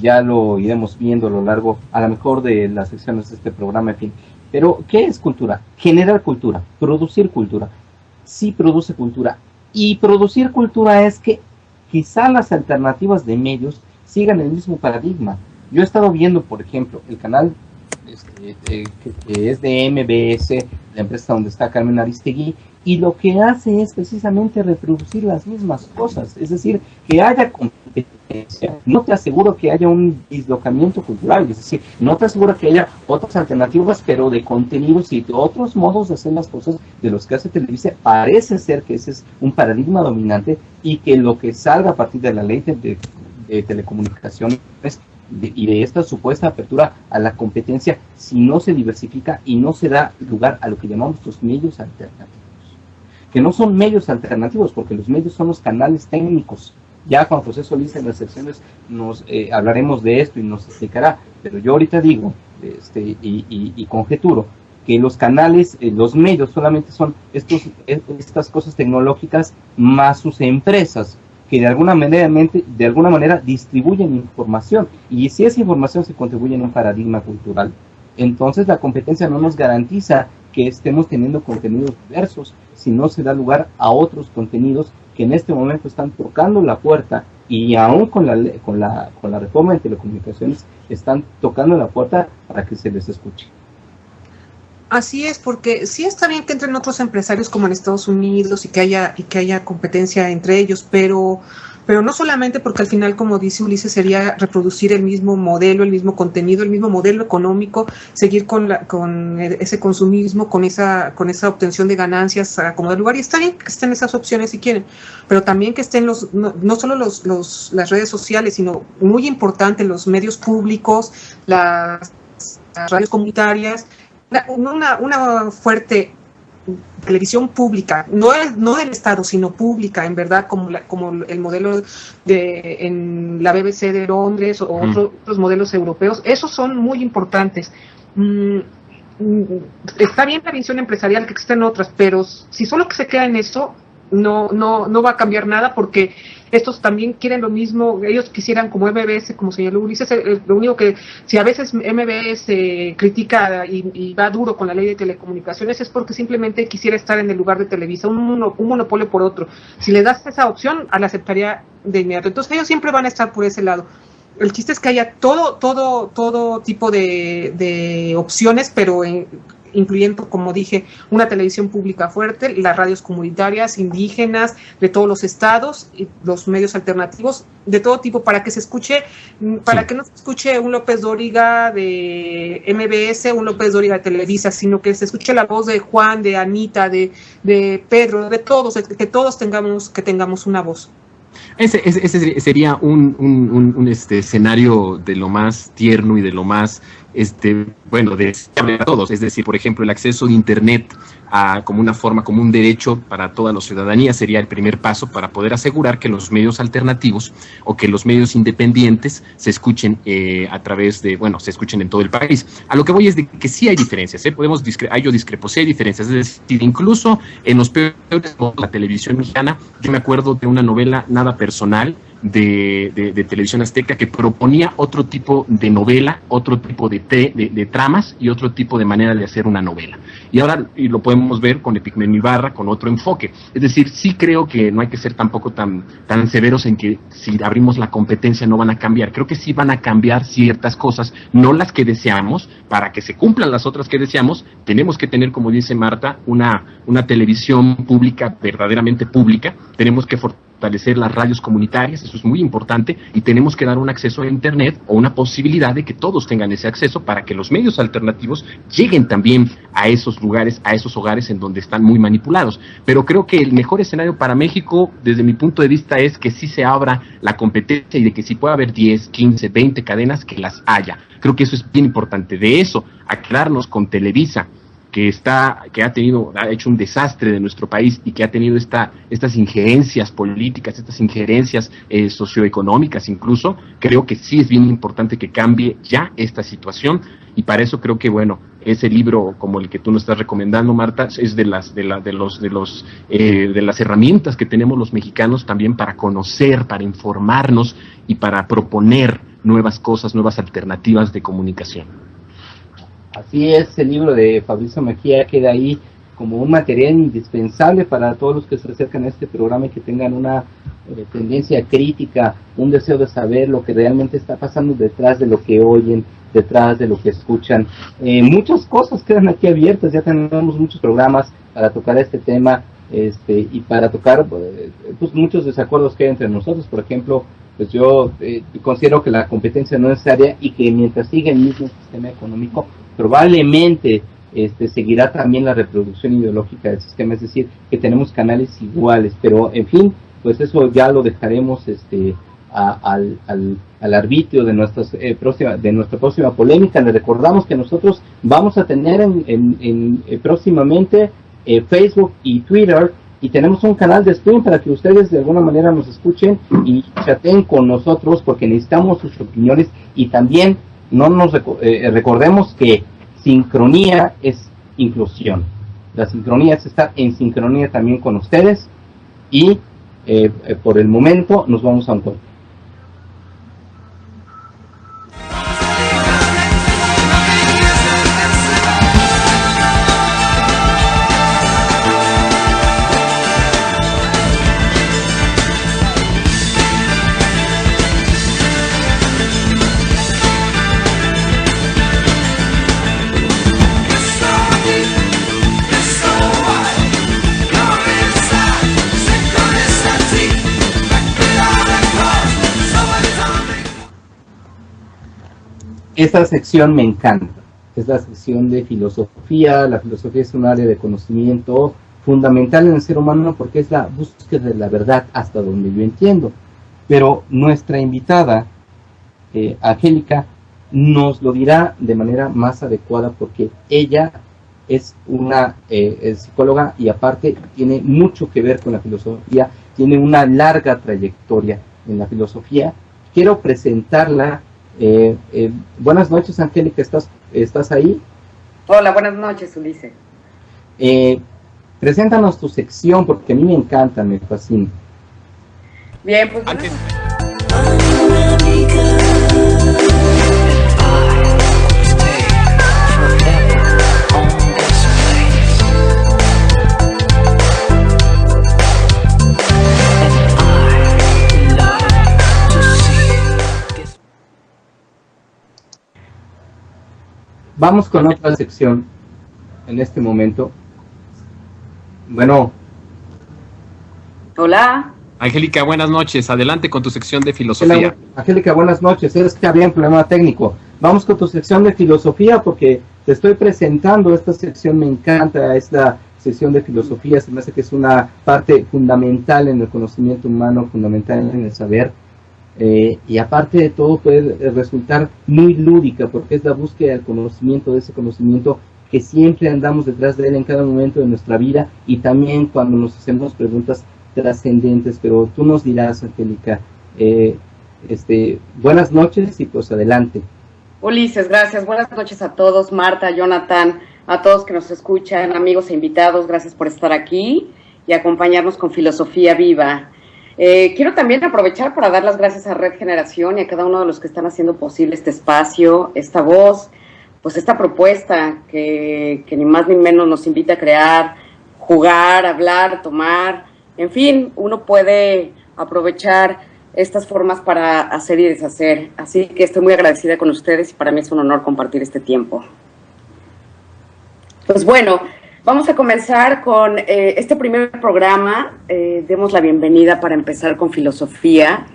ya lo iremos viendo a lo largo, a lo mejor de las secciones de este programa, en fin. Pero, ¿qué es cultura? Generar cultura, producir cultura. Sí produce cultura, y producir cultura es que quizá las alternativas de medios sigan el mismo paradigma. Yo he estado viendo, por ejemplo, el canal que es de MBS, la empresa donde está Carmen Aristegui, y lo que hace es precisamente reproducir las mismas cosas, es decir, que haya competencia no te asegura que haya un dislocamiento cultural, es decir, no te asegura que haya otras alternativas, pero de contenidos y de otros modos de hacer las cosas de los que hace Televisa. Parece ser que ese es un paradigma dominante y que lo que salga a partir de la ley de telecomunicaciones y de esta supuesta apertura a la competencia, si no se diversifica y no se da lugar a lo que llamamos los medios alternativos, que no son medios alternativos, porque los medios son los canales técnicos. Ya Juan José Solís en las secciones nos hablaremos de esto y nos explicará, pero yo ahorita digo y conjeturo que los canales, los medios solamente son estas cosas tecnológicas más sus empresas, que de alguna manera distribuyen información, y si esa información se contribuye en un paradigma cultural, entonces la competencia no nos garantiza que estemos teniendo contenidos diversos, si no se da lugar a otros contenidos que en este momento están tocando la puerta, y aún con la reforma de telecomunicaciones están tocando la puerta para que se les escuche. Así es, porque sí está bien que entren otros empresarios como en Estados Unidos y que haya competencia entre ellos, pero no solamente, porque al final, como dice Ulises, sería reproducir el mismo modelo, el mismo contenido, el mismo modelo económico, seguir con ese consumismo, con esa obtención de ganancias a como de lugar. Y está bien que estén esas opciones si quieren, pero también que estén no solo las redes sociales, sino muy importante los medios públicos, las radios comunitarias, una fuerte televisión pública, no del Estado, sino pública, en verdad, como el modelo en la BBC de Londres o otros modelos europeos. Esos son muy importantes. Está bien la visión empresarial, que existen otras, pero si solo que se queda en eso, no va a cambiar nada, porque estos también quieren lo mismo. Ellos quisieran, como MBS, como señaló Ulises, lo único que, si a veces MBS critica y va duro con la ley de telecomunicaciones, es porque simplemente quisiera estar en el lugar de Televisa, un monopolio por otro. Si le das esa opción, la aceptaría de inmediato. Entonces ellos siempre van a estar por ese lado. El chiste es que haya todo tipo de opciones, pero incluyendo, como dije, una televisión pública fuerte, las radios comunitarias, indígenas, de todos los estados, y los medios alternativos, de todo tipo, para que se escuche, para que no se escuche un López Dóriga de MBS, un López Dóriga de Televisa, sino que se escuche la voz de Juan, de Anita, de Pedro, de todos, que todos tengamos una voz. Ese sería un escenario de lo más tierno y de lo más deseable a todos. Es decir, por ejemplo, el acceso a Internet como una forma, como un derecho para toda la ciudadanía sería el primer paso para poder asegurar que los medios alternativos o que los medios independientes se escuchen se escuchen en todo el país. A lo que voy es de que sí hay diferencias, yo discrepo, sí hay diferencias. Es decir, incluso en los peores modos de la televisión mexicana, yo me acuerdo de una novela Nada Personal, de Televisión Azteca, que proponía otro tipo de novela, otro tipo de tramas y otro tipo de manera de hacer una novela. Y ahora lo podemos ver con Epigmenio Ibarra, con otro enfoque. Es decir, sí creo que no hay que ser tampoco tan severos en que si abrimos la competencia no van a cambiar. Creo que sí van a cambiar ciertas cosas, no las que deseamos. Para que se cumplan las otras que deseamos, tenemos que tener, como dice Marta, una televisión pública, verdaderamente pública. Tenemos que fortalecer las radios comunitarias, eso es muy importante, y tenemos que dar un acceso a Internet o una posibilidad de que todos tengan ese acceso para que los medios alternativos lleguen también a esos lugares, a esos hogares en donde están muy manipulados. Pero creo que el mejor escenario para México, desde mi punto de vista, es que sí se abra la competencia y de que si puede haber 10, 15, 20 cadenas, que las haya. Creo que eso es bien importante. De eso, a quedarnos con Televisa, que ha hecho un desastre de nuestro país y que ha tenido estas injerencias políticas, estas injerencias socioeconómicas incluso, creo que sí es bien importante que cambie ya esta situación, y para eso creo que, ese libro como el que tú nos estás recomendando, Marta, es de las herramientas que tenemos los mexicanos también para conocer, para informarnos y para proponer nuevas cosas, nuevas alternativas de comunicación. Así es, el libro de Fabricio Mejía queda ahí como un material indispensable para todos los que se acercan a este programa y que tengan una tendencia crítica, un deseo de saber lo que realmente está pasando detrás de lo que oyen, detrás de lo que escuchan. Muchas cosas quedan aquí abiertas, ya tenemos muchos programas para tocar este tema y para tocar muchos desacuerdos que hay entre nosotros. Por ejemplo, pues yo considero que la competencia no es necesaria y que mientras siga el mismo sistema económico, probablemente seguirá también la reproducción ideológica del sistema, es decir, que tenemos canales iguales, pero en fin, pues eso ya lo dejaremos al arbitrio de nuestra próxima polémica. Le recordamos que nosotros vamos a tener próximamente Facebook y Twitter, y tenemos un canal de stream para que ustedes de alguna manera nos escuchen y chateen con nosotros, porque necesitamos sus opiniones. Y también recordemos que sincronía es inclusión. La sincronía es estar en sincronía también con ustedes, y por el momento nos vamos a un corte. Esta sección me encanta, es la sección de filosofía. La filosofía es un área de conocimiento fundamental en el ser humano porque es la búsqueda de la verdad hasta donde yo entiendo. Pero nuestra invitada, Angélica, nos lo dirá de manera más adecuada porque ella es una psicóloga y aparte tiene mucho que ver con la filosofía, tiene una larga trayectoria en la filosofía. Quiero presentarla. Buenas noches, Angélica, ¿estás ahí? Hola, buenas noches, Ulises. Preséntanos tu sección porque a mí me encanta, me fascina. Bien, pues vamos con otra sección en este momento. Bueno. Hola. Angélica, buenas noches. Adelante con tu sección de filosofía. Hola, Angélica, buenas noches. Es que había un problema técnico. Vamos con tu sección de filosofía porque te estoy presentando. Esta sección me encanta. Es la sección de filosofía. Se me hace que es una parte fundamental en el conocimiento humano, fundamental en el saber. Y aparte de todo puede resultar muy lúdica porque es la búsqueda del conocimiento, de ese conocimiento que siempre andamos detrás de él en cada momento de nuestra vida y también cuando nos hacemos preguntas trascendentes. Pero tú nos dirás, Angélica, buenas noches y pues adelante. Ulises, gracias. Buenas noches a todos, Marta, Jonathan, a todos que nos escuchan, amigos e invitados, gracias por estar aquí y acompañarnos con Filosofía Viva. Quiero también aprovechar para dar las gracias a Red Generación y a cada uno de los que están haciendo posible este espacio, esta voz, pues esta propuesta que ni más ni menos nos invita a crear, jugar, hablar, tomar, en fin, uno puede aprovechar estas formas para hacer y deshacer. Así que estoy muy agradecida con ustedes y para mí es un honor compartir este tiempo. Pues bueno, vamos a comenzar con este primer programa. Demos la bienvenida para empezar con filosofía.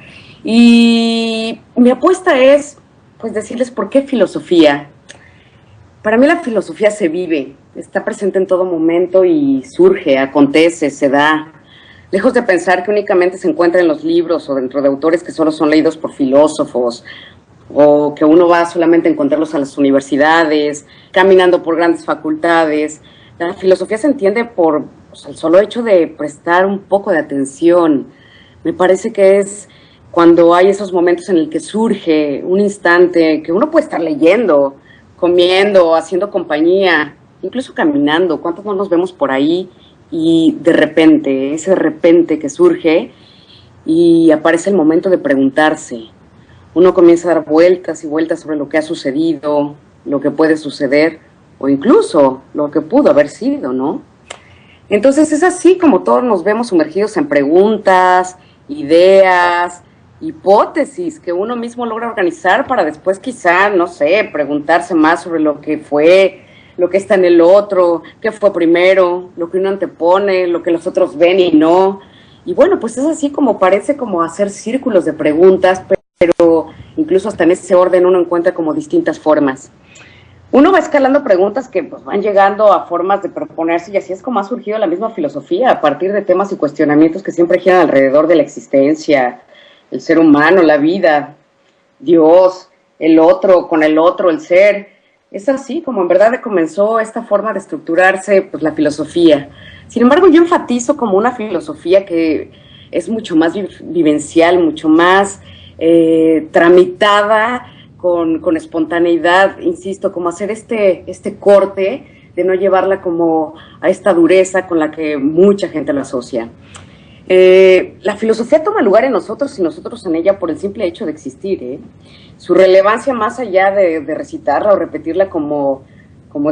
Y mi apuesta es, pues, decirles por qué filosofía. Para mí la filosofía se vive, está presente en todo momento y surge, acontece, se da. Lejos de pensar que únicamente se encuentra en los libros o dentro de autores que solo son leídos por filósofos, o que uno va solamente a encontrarlos a las universidades, caminando por grandes facultades. La filosofía se entiende por el solo hecho de prestar un poco de atención. Me parece que es cuando hay esos momentos en el que surge un instante que uno puede estar leyendo, comiendo, haciendo compañía, incluso caminando. ¿Cuántos no nos vemos por ahí? Y de repente, ese de repente que surge y aparece el momento de preguntarse. Uno comienza a dar vueltas y vueltas sobre lo que ha sucedido, lo que puede suceder, o incluso lo que pudo haber sido, ¿no? Entonces es así como todos nos vemos sumergidos en preguntas, ideas, hipótesis que uno mismo logra organizar para después quizá, no sé, preguntarse más sobre lo que fue, lo que está en el otro, qué fue primero, lo que uno antepone, lo que los otros ven y no. Y bueno, pues es así como parece como hacer círculos de preguntas, pero incluso hasta en ese orden uno encuentra como distintas formas. Uno va escalando preguntas que pues, van llegando a formas de proponerse, y así es como ha surgido la misma filosofía, a partir de temas y cuestionamientos que siempre giran alrededor de la existencia, el ser humano, la vida, Dios, el otro, con el otro, el ser. Es así como en verdad comenzó esta forma de estructurarse pues, la filosofía. Sin embargo, yo enfatizo como una filosofía que es mucho más vivencial, mucho más tramitada, con espontaneidad, insisto, como hacer este corte de no llevarla como a esta dureza con la que mucha gente lo asocia. La filosofía toma lugar en nosotros y nosotros en ella por el simple hecho de existir. Su relevancia, más allá de recitarla o repetirla como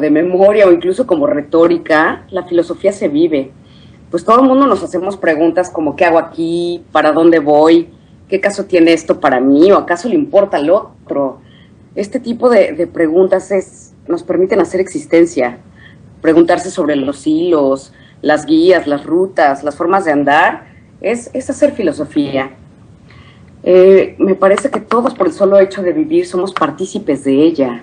de memoria o incluso como retórica, la filosofía se vive. Pues todo el mundo nos hacemos preguntas como ¿qué hago aquí? ¿Para dónde voy? ¿Qué caso tiene esto para mí? ¿O acaso le importa al otro? Este tipo de preguntas nos permiten hacer existencia, preguntarse sobre los hilos, las guías, las rutas, las formas de andar, es hacer filosofía. Me parece que todos por el solo hecho de vivir somos partícipes de ella.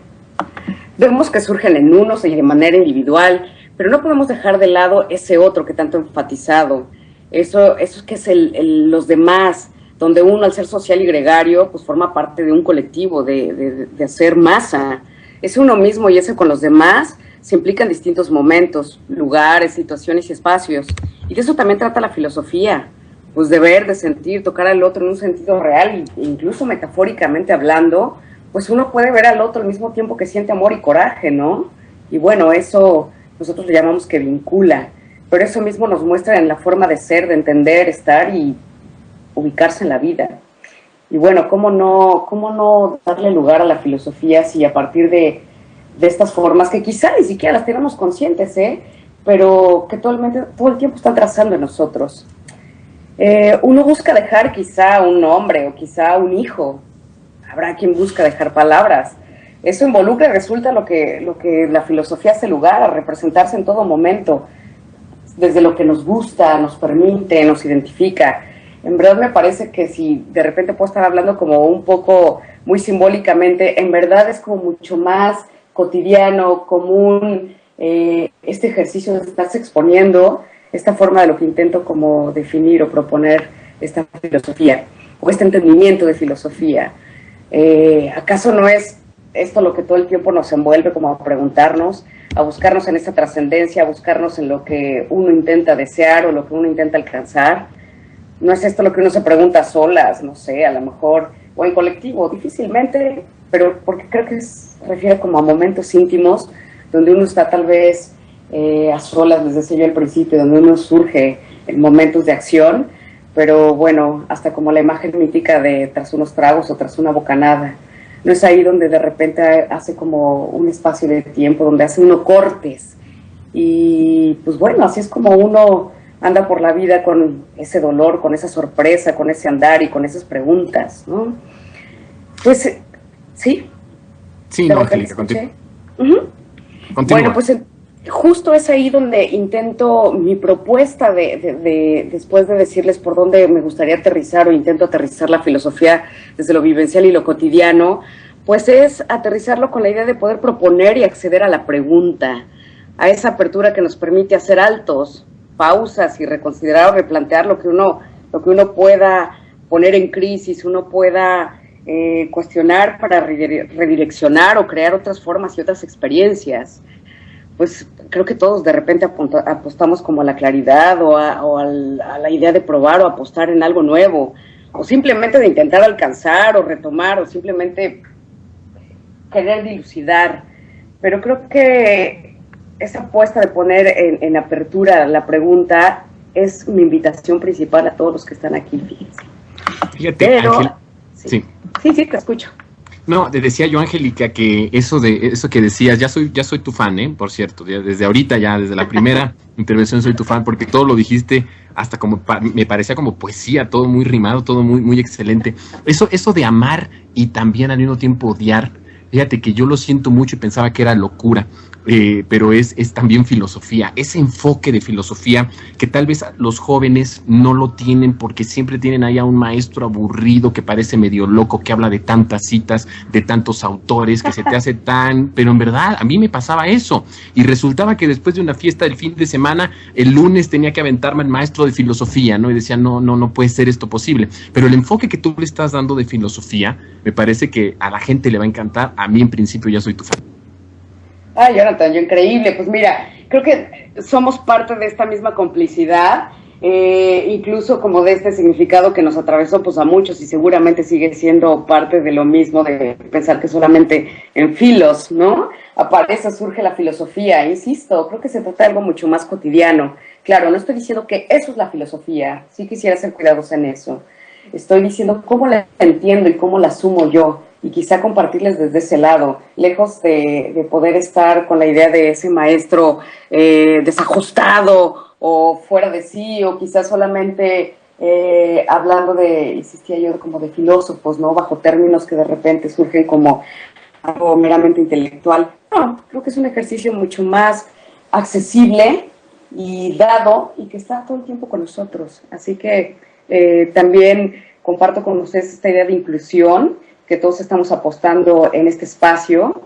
Vemos que surgen en unos y de manera individual, pero no podemos dejar de lado ese otro que tanto he enfatizado, eso que es los demás, donde uno al ser social y gregario pues forma parte de un colectivo, de hacer masa. Es uno mismo y ese con los demás se implica en distintos momentos, lugares, situaciones y espacios. Y de eso también trata la filosofía, pues de ver, de sentir, tocar al otro en un sentido real, e incluso metafóricamente hablando, pues uno puede ver al otro al mismo tiempo que siente amor y coraje, ¿no? Y bueno, eso nosotros le llamamos que vincula, pero eso mismo nos muestra en la forma de ser, de entender, estar y ubicarse en la vida. Y bueno, ¿cómo no darle lugar a la filosofía si a partir de estas formas, que quizá ni siquiera las tenemos conscientes, pero que todo el tiempo están trazando en nosotros? Uno busca dejar quizá un nombre o quizá un hijo, habrá quien busca dejar palabras. Eso involucra y resulta lo que la filosofía hace lugar, a representarse en todo momento, desde lo que nos gusta, nos permite, nos identifica. En verdad me parece que si de repente puedo estar hablando como un poco muy simbólicamente, en verdad es como mucho más cotidiano, común, este ejercicio de estarse exponiendo, esta forma de lo que intento como definir o proponer esta filosofía, o este entendimiento de filosofía. ¿Acaso no es esto lo que todo el tiempo nos envuelve como a preguntarnos, a buscarnos en esta trascendencia, a buscarnos en lo que uno intenta desear o lo que uno intenta alcanzar? ¿No es esto lo que uno se pregunta a solas, no sé, a lo mejor, o en colectivo? Difícilmente, pero porque creo que se refiere como a momentos íntimos, donde uno está tal vez a solas, les decía yo al principio, donde uno surge en momentos de acción, pero bueno, hasta como la imagen mítica de tras unos tragos o tras una bocanada. No es ahí donde de repente hace como un espacio de tiempo, donde hace uno cortes. Y pues bueno, así es como uno anda por la vida con ese dolor, con esa sorpresa, con ese andar y con esas preguntas, ¿no? Pues, ¿sí? Sí, no, Angélica, continúa. Bueno, pues justo es ahí donde intento, mi propuesta después de decirles por dónde me gustaría aterrizar o intento aterrizar la filosofía desde lo vivencial y lo cotidiano, pues es aterrizarlo con la idea de poder proponer y acceder a la pregunta, a esa apertura que nos permite hacer altos, pausas y reconsiderar o replantear lo que uno pueda poner en crisis, uno pueda cuestionar para redireccionar o crear otras formas y otras experiencias. Pues creo que todos de repente apostamos como a la claridad o a la idea de probar o apostar en algo nuevo, o simplemente de intentar alcanzar o retomar o simplemente querer dilucidar. Pero creo que esa apuesta de poner en apertura la pregunta es mi invitación principal a todos los que están aquí, fíjense. Fíjate, pero, Ángel, sí, te escucho. No, te decía yo, Angélica, que eso que decías, ya soy tu fan, por cierto, desde ahorita ya, desde la primera intervención soy tu fan, porque todo lo dijiste hasta como, me parecía como poesía, todo muy rimado, todo muy, muy excelente. Eso de amar y también al mismo tiempo odiar, fíjate que yo lo siento mucho y pensaba que era locura, pero es también filosofía, ese enfoque de filosofía que tal vez los jóvenes no lo tienen porque siempre tienen ahí a un maestro aburrido que parece medio loco, que habla de tantas citas, de tantos autores, que se te hace tan... Pero en verdad, a mí me pasaba eso, y resultaba que después de una fiesta del fin de semana, el lunes tenía que aventarme al maestro de filosofía, ¿no? Y decía, no puede ser esto posible. Pero el enfoque que tú le estás dando de filosofía, me parece que a la gente le va a encantar. A mí en principio ya soy tu fan. Ay, Jonathan, yo increíble. Pues mira, creo que somos parte de esta misma complicidad, incluso como de este significado que nos atravesó pues a muchos y seguramente sigue siendo parte de lo mismo de pensar que solamente en filos, ¿no? Aparece, surge la filosofía, insisto, creo que se trata de algo mucho más cotidiano. Claro, no estoy diciendo que eso es la filosofía, sí quisiera ser cuidadosa en eso. Estoy diciendo cómo la entiendo y cómo la asumo yo, y quizá compartirles desde ese lado, lejos de poder estar con la idea de ese maestro desajustado o fuera de sí, o quizás solamente hablando de, insistía yo, como de filósofos, ¿no? Bajo términos que de repente surgen como algo meramente intelectual. No, creo que es un ejercicio mucho más accesible y dado, y que está todo el tiempo con nosotros. Así que también comparto con ustedes esta idea de inclusión, que todos estamos apostando en este espacio,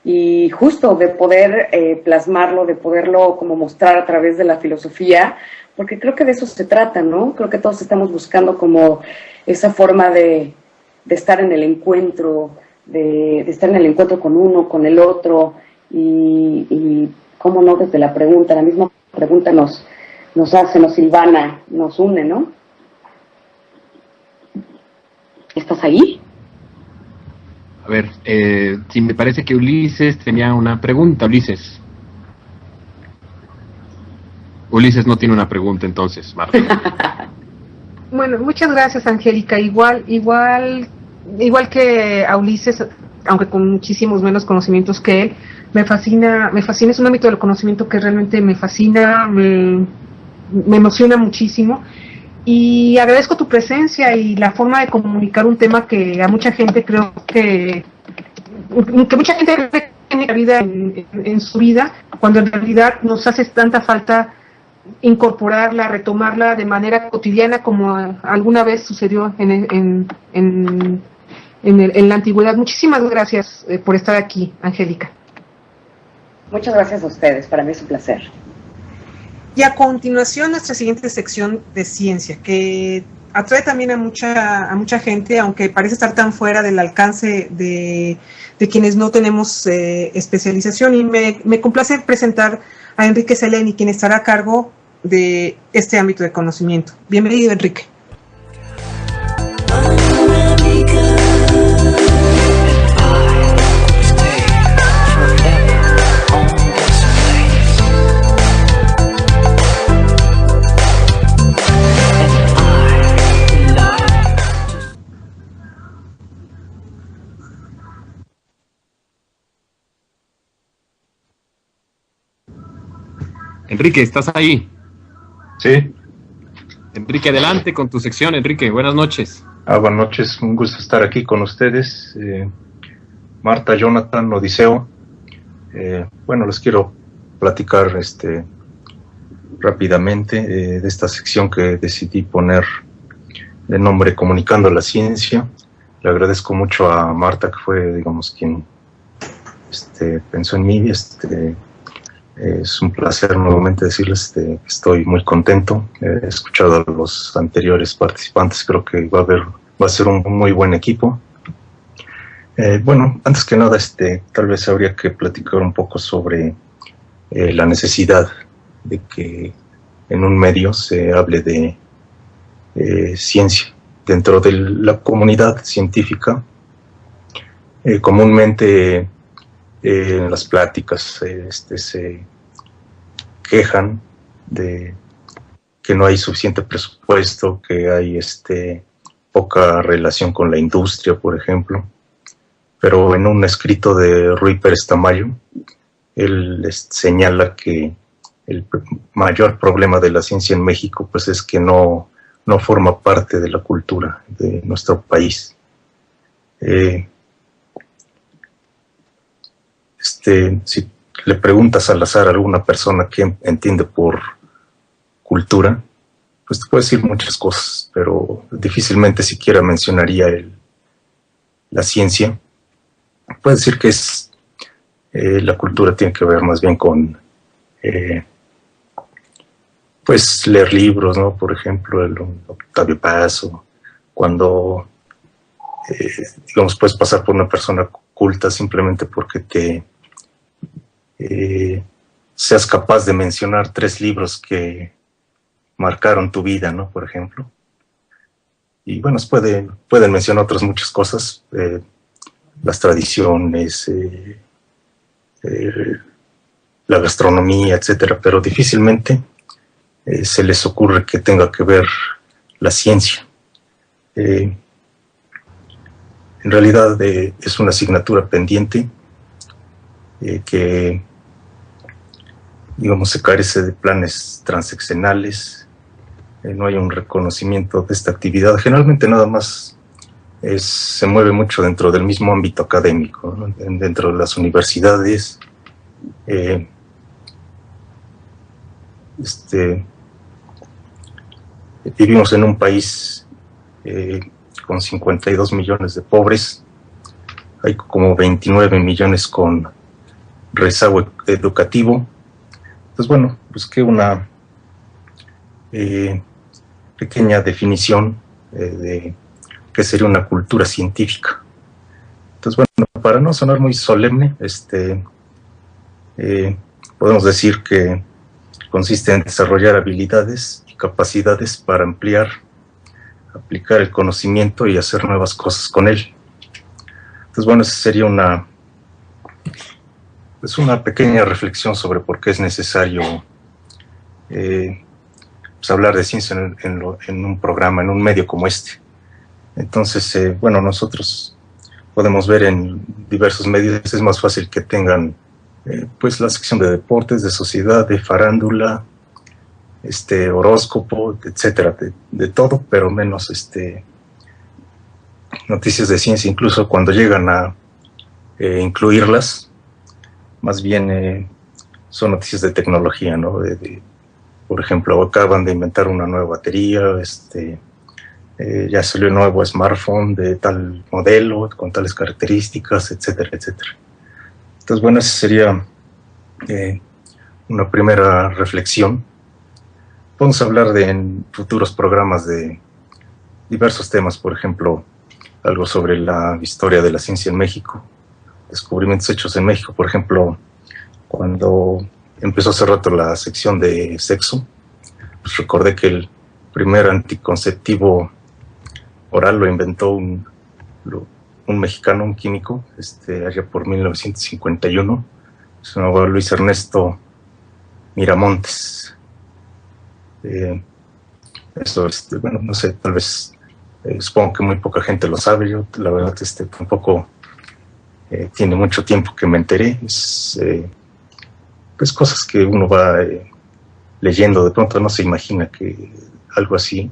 y justo de poder plasmarlo, de poderlo como mostrar a través de la filosofía, porque creo que de eso se trata, ¿no? Creo que todos estamos buscando como esa forma de estar en el encuentro, de estar en el encuentro con uno, con el otro, y cómo no, desde la misma pregunta nos hace, nos hilvana, nos une, ¿no? ¿Estás ahí? A ver, sí, me parece que Ulises tenía una pregunta. Ulises no tiene una pregunta, entonces, Marta. Bueno, muchas gracias, Angélica. Igual que a Ulises, aunque con muchísimos menos conocimientos que él, me fascina, es un ámbito del conocimiento que realmente me fascina, me emociona muchísimo. Y agradezco tu presencia y la forma de comunicar un tema que a mucha gente creo que mucha gente tiene vida en su vida, cuando en realidad nos hace tanta falta incorporarla, retomarla de manera cotidiana como alguna vez sucedió en la antigüedad. Muchísimas gracias por estar aquí, Angélica. Muchas gracias a ustedes, para mí es un placer. Y a continuación nuestra siguiente sección de ciencia, que atrae también a mucha gente, aunque parece estar tan fuera del alcance de quienes no tenemos especialización, y me complace presentar a Enrique Seleni, quien estará a cargo de este ámbito de conocimiento. Bienvenido, Enrique. Enrique, ¿estás ahí? Sí. Enrique, adelante con tu sección. Enrique, buenas noches. Buenas noches, un gusto estar aquí con ustedes. Marta, Jonathan, Odiseo. Bueno, les quiero platicar rápidamente de esta sección que decidí poner de nombre Comunicando la Ciencia. Le agradezco mucho a Marta, que fue, digamos, quien pensó en mí. Es un placer nuevamente decirles que estoy muy contento. He escuchado a los anteriores participantes, creo que va a ser un muy buen equipo. Bueno, antes que nada, tal vez habría que platicar un poco sobre la necesidad de que en un medio se hable de ciencia. Dentro de la comunidad científica, comúnmente en las pláticas se quejan de que no hay suficiente presupuesto, que hay poca relación con la industria, por ejemplo. Pero en un escrito de Rui Pérez Tamayo, él señala que el mayor problema de la ciencia en México pues es que no forma parte de la cultura de nuestro país. Si le preguntas al azar a alguna persona qué entiende por cultura, pues te puede decir muchas cosas, pero difícilmente siquiera mencionaría la ciencia. Puede decir que la cultura tiene que ver más bien con pues leer libros, ¿no? Por ejemplo, el Octavio Paz, o cuando digamos puedes pasar por una persona culta simplemente porque seas capaz de mencionar 3 libros que marcaron tu vida, ¿no? Por ejemplo. Y bueno, pueden mencionar otras muchas cosas, las tradiciones, la gastronomía, etcétera, pero difícilmente se les ocurre que tenga que ver la ciencia. En realidad es una asignatura pendiente que, digamos, se carece de planes transeccionales, no hay un reconocimiento de esta actividad. Generalmente nada más se mueve mucho dentro del mismo ámbito académico, ¿no? Dentro de las universidades. Vivimos en un país con 52 millones de pobres, hay como 29 millones con rezago educativo. Entonces, bueno, busqué una pequeña definición de qué sería una cultura científica. Entonces, bueno, para no sonar muy solemne, podemos decir que consiste en desarrollar habilidades y capacidades para aplicar el conocimiento y hacer nuevas cosas con él. Entonces, bueno, esa sería una pequeña reflexión sobre por qué es necesario pues hablar de ciencia en un programa, en un medio como este. Entonces, bueno, nosotros podemos ver en diversos medios, es más fácil que tengan pues la sección de deportes, de sociedad, de farándula, horóscopo, etcétera, de todo, pero menos noticias de ciencia. Incluso cuando llegan a incluirlas, más bien son noticias de tecnología, ¿no? Por ejemplo, acaban de inventar una nueva batería, ya salió un nuevo smartphone de tal modelo, con tales características, etcétera, etcétera. Entonces, bueno, esa sería una primera reflexión. Vamos a hablar en futuros programas de diversos temas, por ejemplo, algo sobre la historia de la ciencia en México, descubrimientos hechos en México. Por ejemplo, cuando empezó hace rato la sección de sexo, pues recordé que el primer anticonceptivo oral lo inventó un mexicano, un químico, allá por 1951, se llamaba Luis Ernesto Miramontes. Eso, bueno, no sé, tal vez, supongo que muy poca gente lo sabe. Yo, la verdad, tampoco tiene mucho tiempo que me enteré. Pues cosas que uno va leyendo, de pronto no se imagina que algo así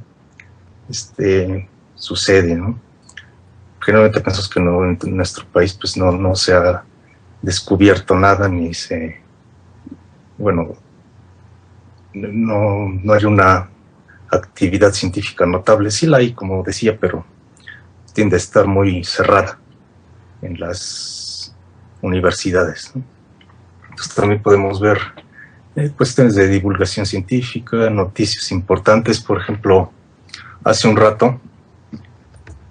sucede, ¿no? Generalmente pensamos que no, en nuestro país pues no se ha descubierto nada, ni no hay una actividad científica notable. Sí la hay, como decía, pero tiende a estar muy cerrada en las universidades, ¿no? Entonces también podemos ver cuestiones de divulgación científica, noticias importantes. Por ejemplo, hace un rato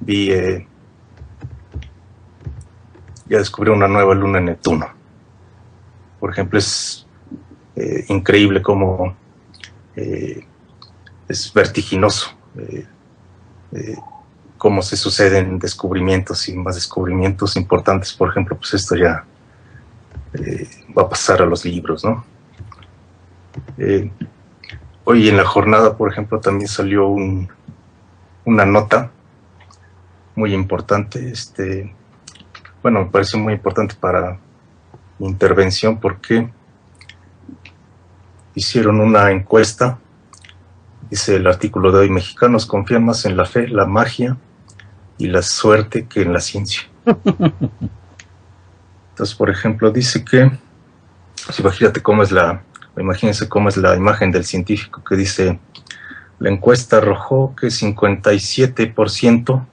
vi, ya descubrí una nueva luna en Neptuno. Por ejemplo, es increíble cómo es vertiginoso cómo se suceden descubrimientos y más descubrimientos importantes. Por ejemplo, pues esto ya va a pasar a los libros, ¿no? Hoy en la jornada, por ejemplo, también salió una nota muy importante. Bueno, me parece muy importante para mi intervención porque hicieron una encuesta. Dice el artículo de hoy: mexicanos confían más en la fe, la magia y la suerte que en la ciencia. Entonces, por ejemplo, dice que Pues imagínense cómo es la imagen del científico que dice, la encuesta arrojó que 57%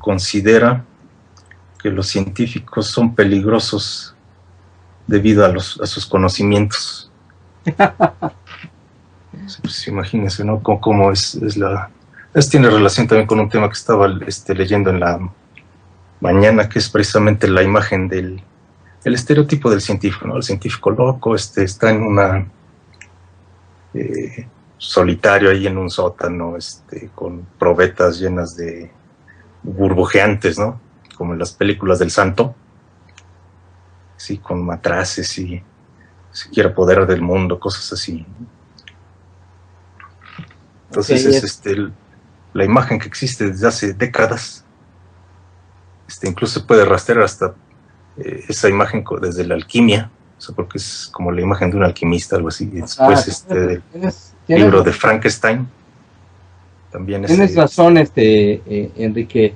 considera que los científicos son peligrosos debido a sus conocimientos. Pues imagínense, ¿no? Cómo es la... Esto tiene relación también con un tema que estaba leyendo en la mañana, que es precisamente la imagen el estereotipo del científico, ¿no? El científico loco está en una... solitario ahí en un sótano, con probetas llenas de burbujeantes, ¿no? Como en las películas del santo, sí, con matraces y se quiere apoderar del mundo, cosas así. Entonces, la imagen que existe desde hace décadas, incluso se puede rastrear hasta esa imagen desde la alquimia, o sea, porque es como la imagen de un alquimista, algo así. Y después, del libro de Frankenstein, también es... Tienes razón, Enrique.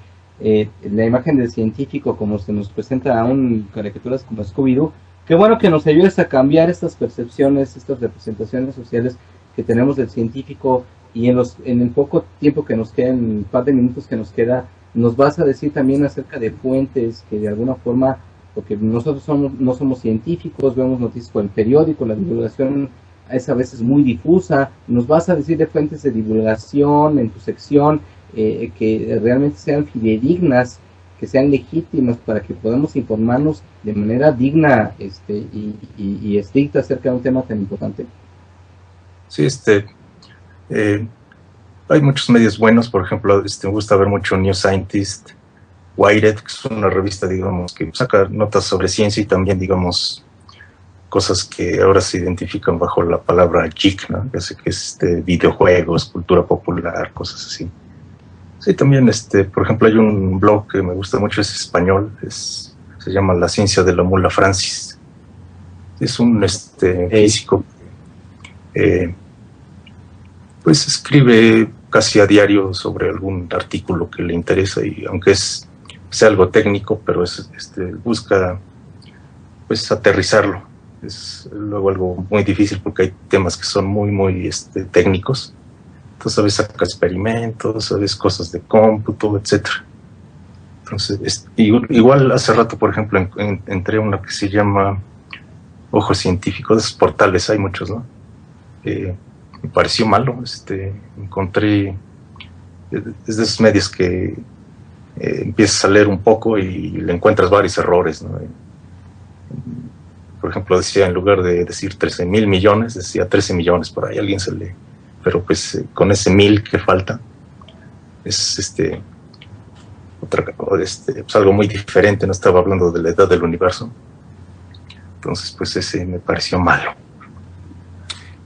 La imagen del científico, como se nos presenta aún en caricaturas como Scooby-Doo, qué bueno que nos ayudes a cambiar estas percepciones, estas representaciones sociales que tenemos del científico, y en el poco tiempo que nos queda, en un par de minutos que nos queda, nos vas a decir también acerca de fuentes que de alguna forma, porque nosotros no somos científicos, vemos noticias por el periódico, la divulgación es a veces muy difusa, nos vas a decir de fuentes de divulgación en tu sección, que realmente sean fidedignas, que sean legítimas, para que podamos informarnos de manera digna y estricta acerca de un tema tan importante. Sí, hay muchos medios buenos, por ejemplo, me gusta ver mucho New Scientist, Wired, que es una revista, digamos, que saca notas sobre ciencia y también, digamos, cosas que ahora se identifican bajo la palabra geek, ¿no? Que es videojuegos, cultura popular, cosas así. Sí, también, por ejemplo, hay un blog que me gusta mucho, es español, se llama La Ciencia de la Mula Francis. Es un físico, pues escribe casi a diario sobre algún artículo que le interesa, y aunque sea algo técnico, pero busca pues aterrizarlo. Es luego algo muy difícil porque hay temas que son muy, muy técnicos. Entonces a veces saca experimentos, a veces cosas de cómputo, etcétera. Entonces, igual hace rato, por ejemplo, entré a una que se llama Ojo Científico, de esos portales, hay muchos, ¿no? Me pareció malo, encontré, es de esos medios que empiezas a leer un poco y le encuentras varios errores, ¿no? Por ejemplo, decía, en lugar de decir 13,000 millones, decía 13 millones, por ahí alguien se lee. Pero pues con ese 1000 que falta, es pues algo muy diferente, no estaba hablando de la edad del universo. Entonces, pues ese me pareció malo.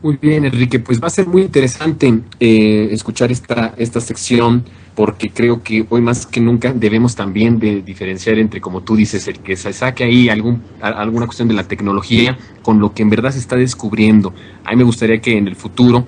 Muy bien, Enrique, pues va a ser muy interesante escuchar esta sección, porque creo que hoy más que nunca debemos también de diferenciar entre, como tú dices, el que se saque ahí alguna cuestión de la tecnología con lo que en verdad se está descubriendo. A mí me gustaría que en el futuro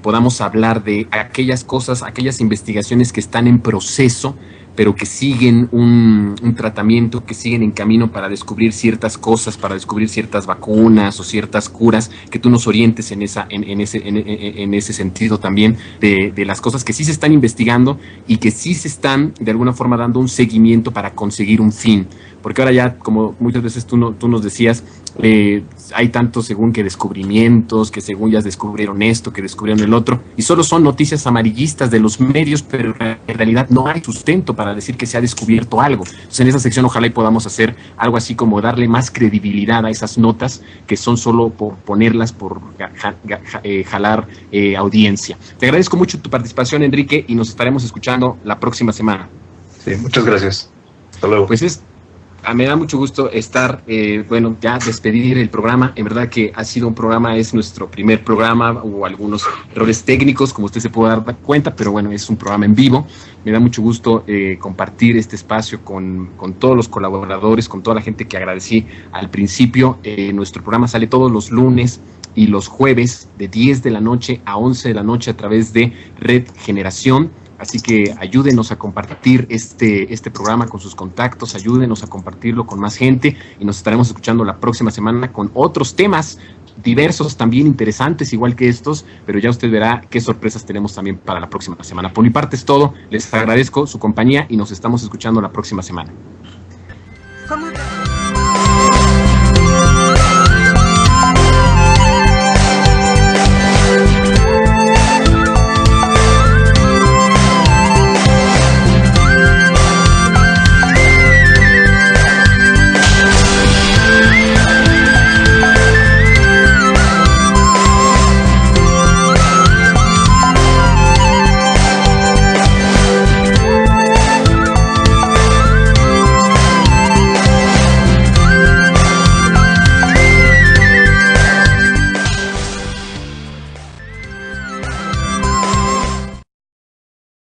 podamos hablar de aquellas cosas, aquellas investigaciones que están en proceso, pero que siguen un tratamiento, que siguen en camino para descubrir ciertas cosas, para descubrir ciertas vacunas o ciertas curas, que tú nos orientes en ese sentido también, de las cosas que sí se están investigando y que sí se están de alguna forma dando un seguimiento para conseguir un fin. Porque ahora ya, como muchas veces tú nos decías, hay tantos según que descubrimientos, que según ya descubrieron esto, que descubrieron el otro, y solo son noticias amarillistas de los medios, pero en realidad no hay sustento para decir que se ha descubierto algo. Entonces, en esa sección ojalá y podamos hacer algo así como darle más credibilidad a esas notas que son solo por ponerlas, por jalar audiencia. Te agradezco mucho tu participación, Enrique, y nos estaremos escuchando la próxima semana. Sí, muchas gracias. Hasta luego. Pues me da mucho gusto estar, ya despedir el programa. En verdad que ha sido un programa, es nuestro primer programa, hubo algunos errores técnicos, como usted se puede dar cuenta, pero bueno, es un programa en vivo. Me da mucho gusto compartir este espacio con todos los colaboradores, con toda la gente que agradecí al principio. Nuestro programa sale todos los lunes y los jueves de 10 de la noche a 11 de la noche a través de Red Generación. Así que ayúdenos a compartir este programa con sus contactos, ayúdenos a compartirlo con más gente y nos estaremos escuchando la próxima semana con otros temas diversos, también interesantes, igual que estos, pero ya usted verá qué sorpresas tenemos también para la próxima semana. Por mi parte es todo, les agradezco su compañía y nos estamos escuchando la próxima semana.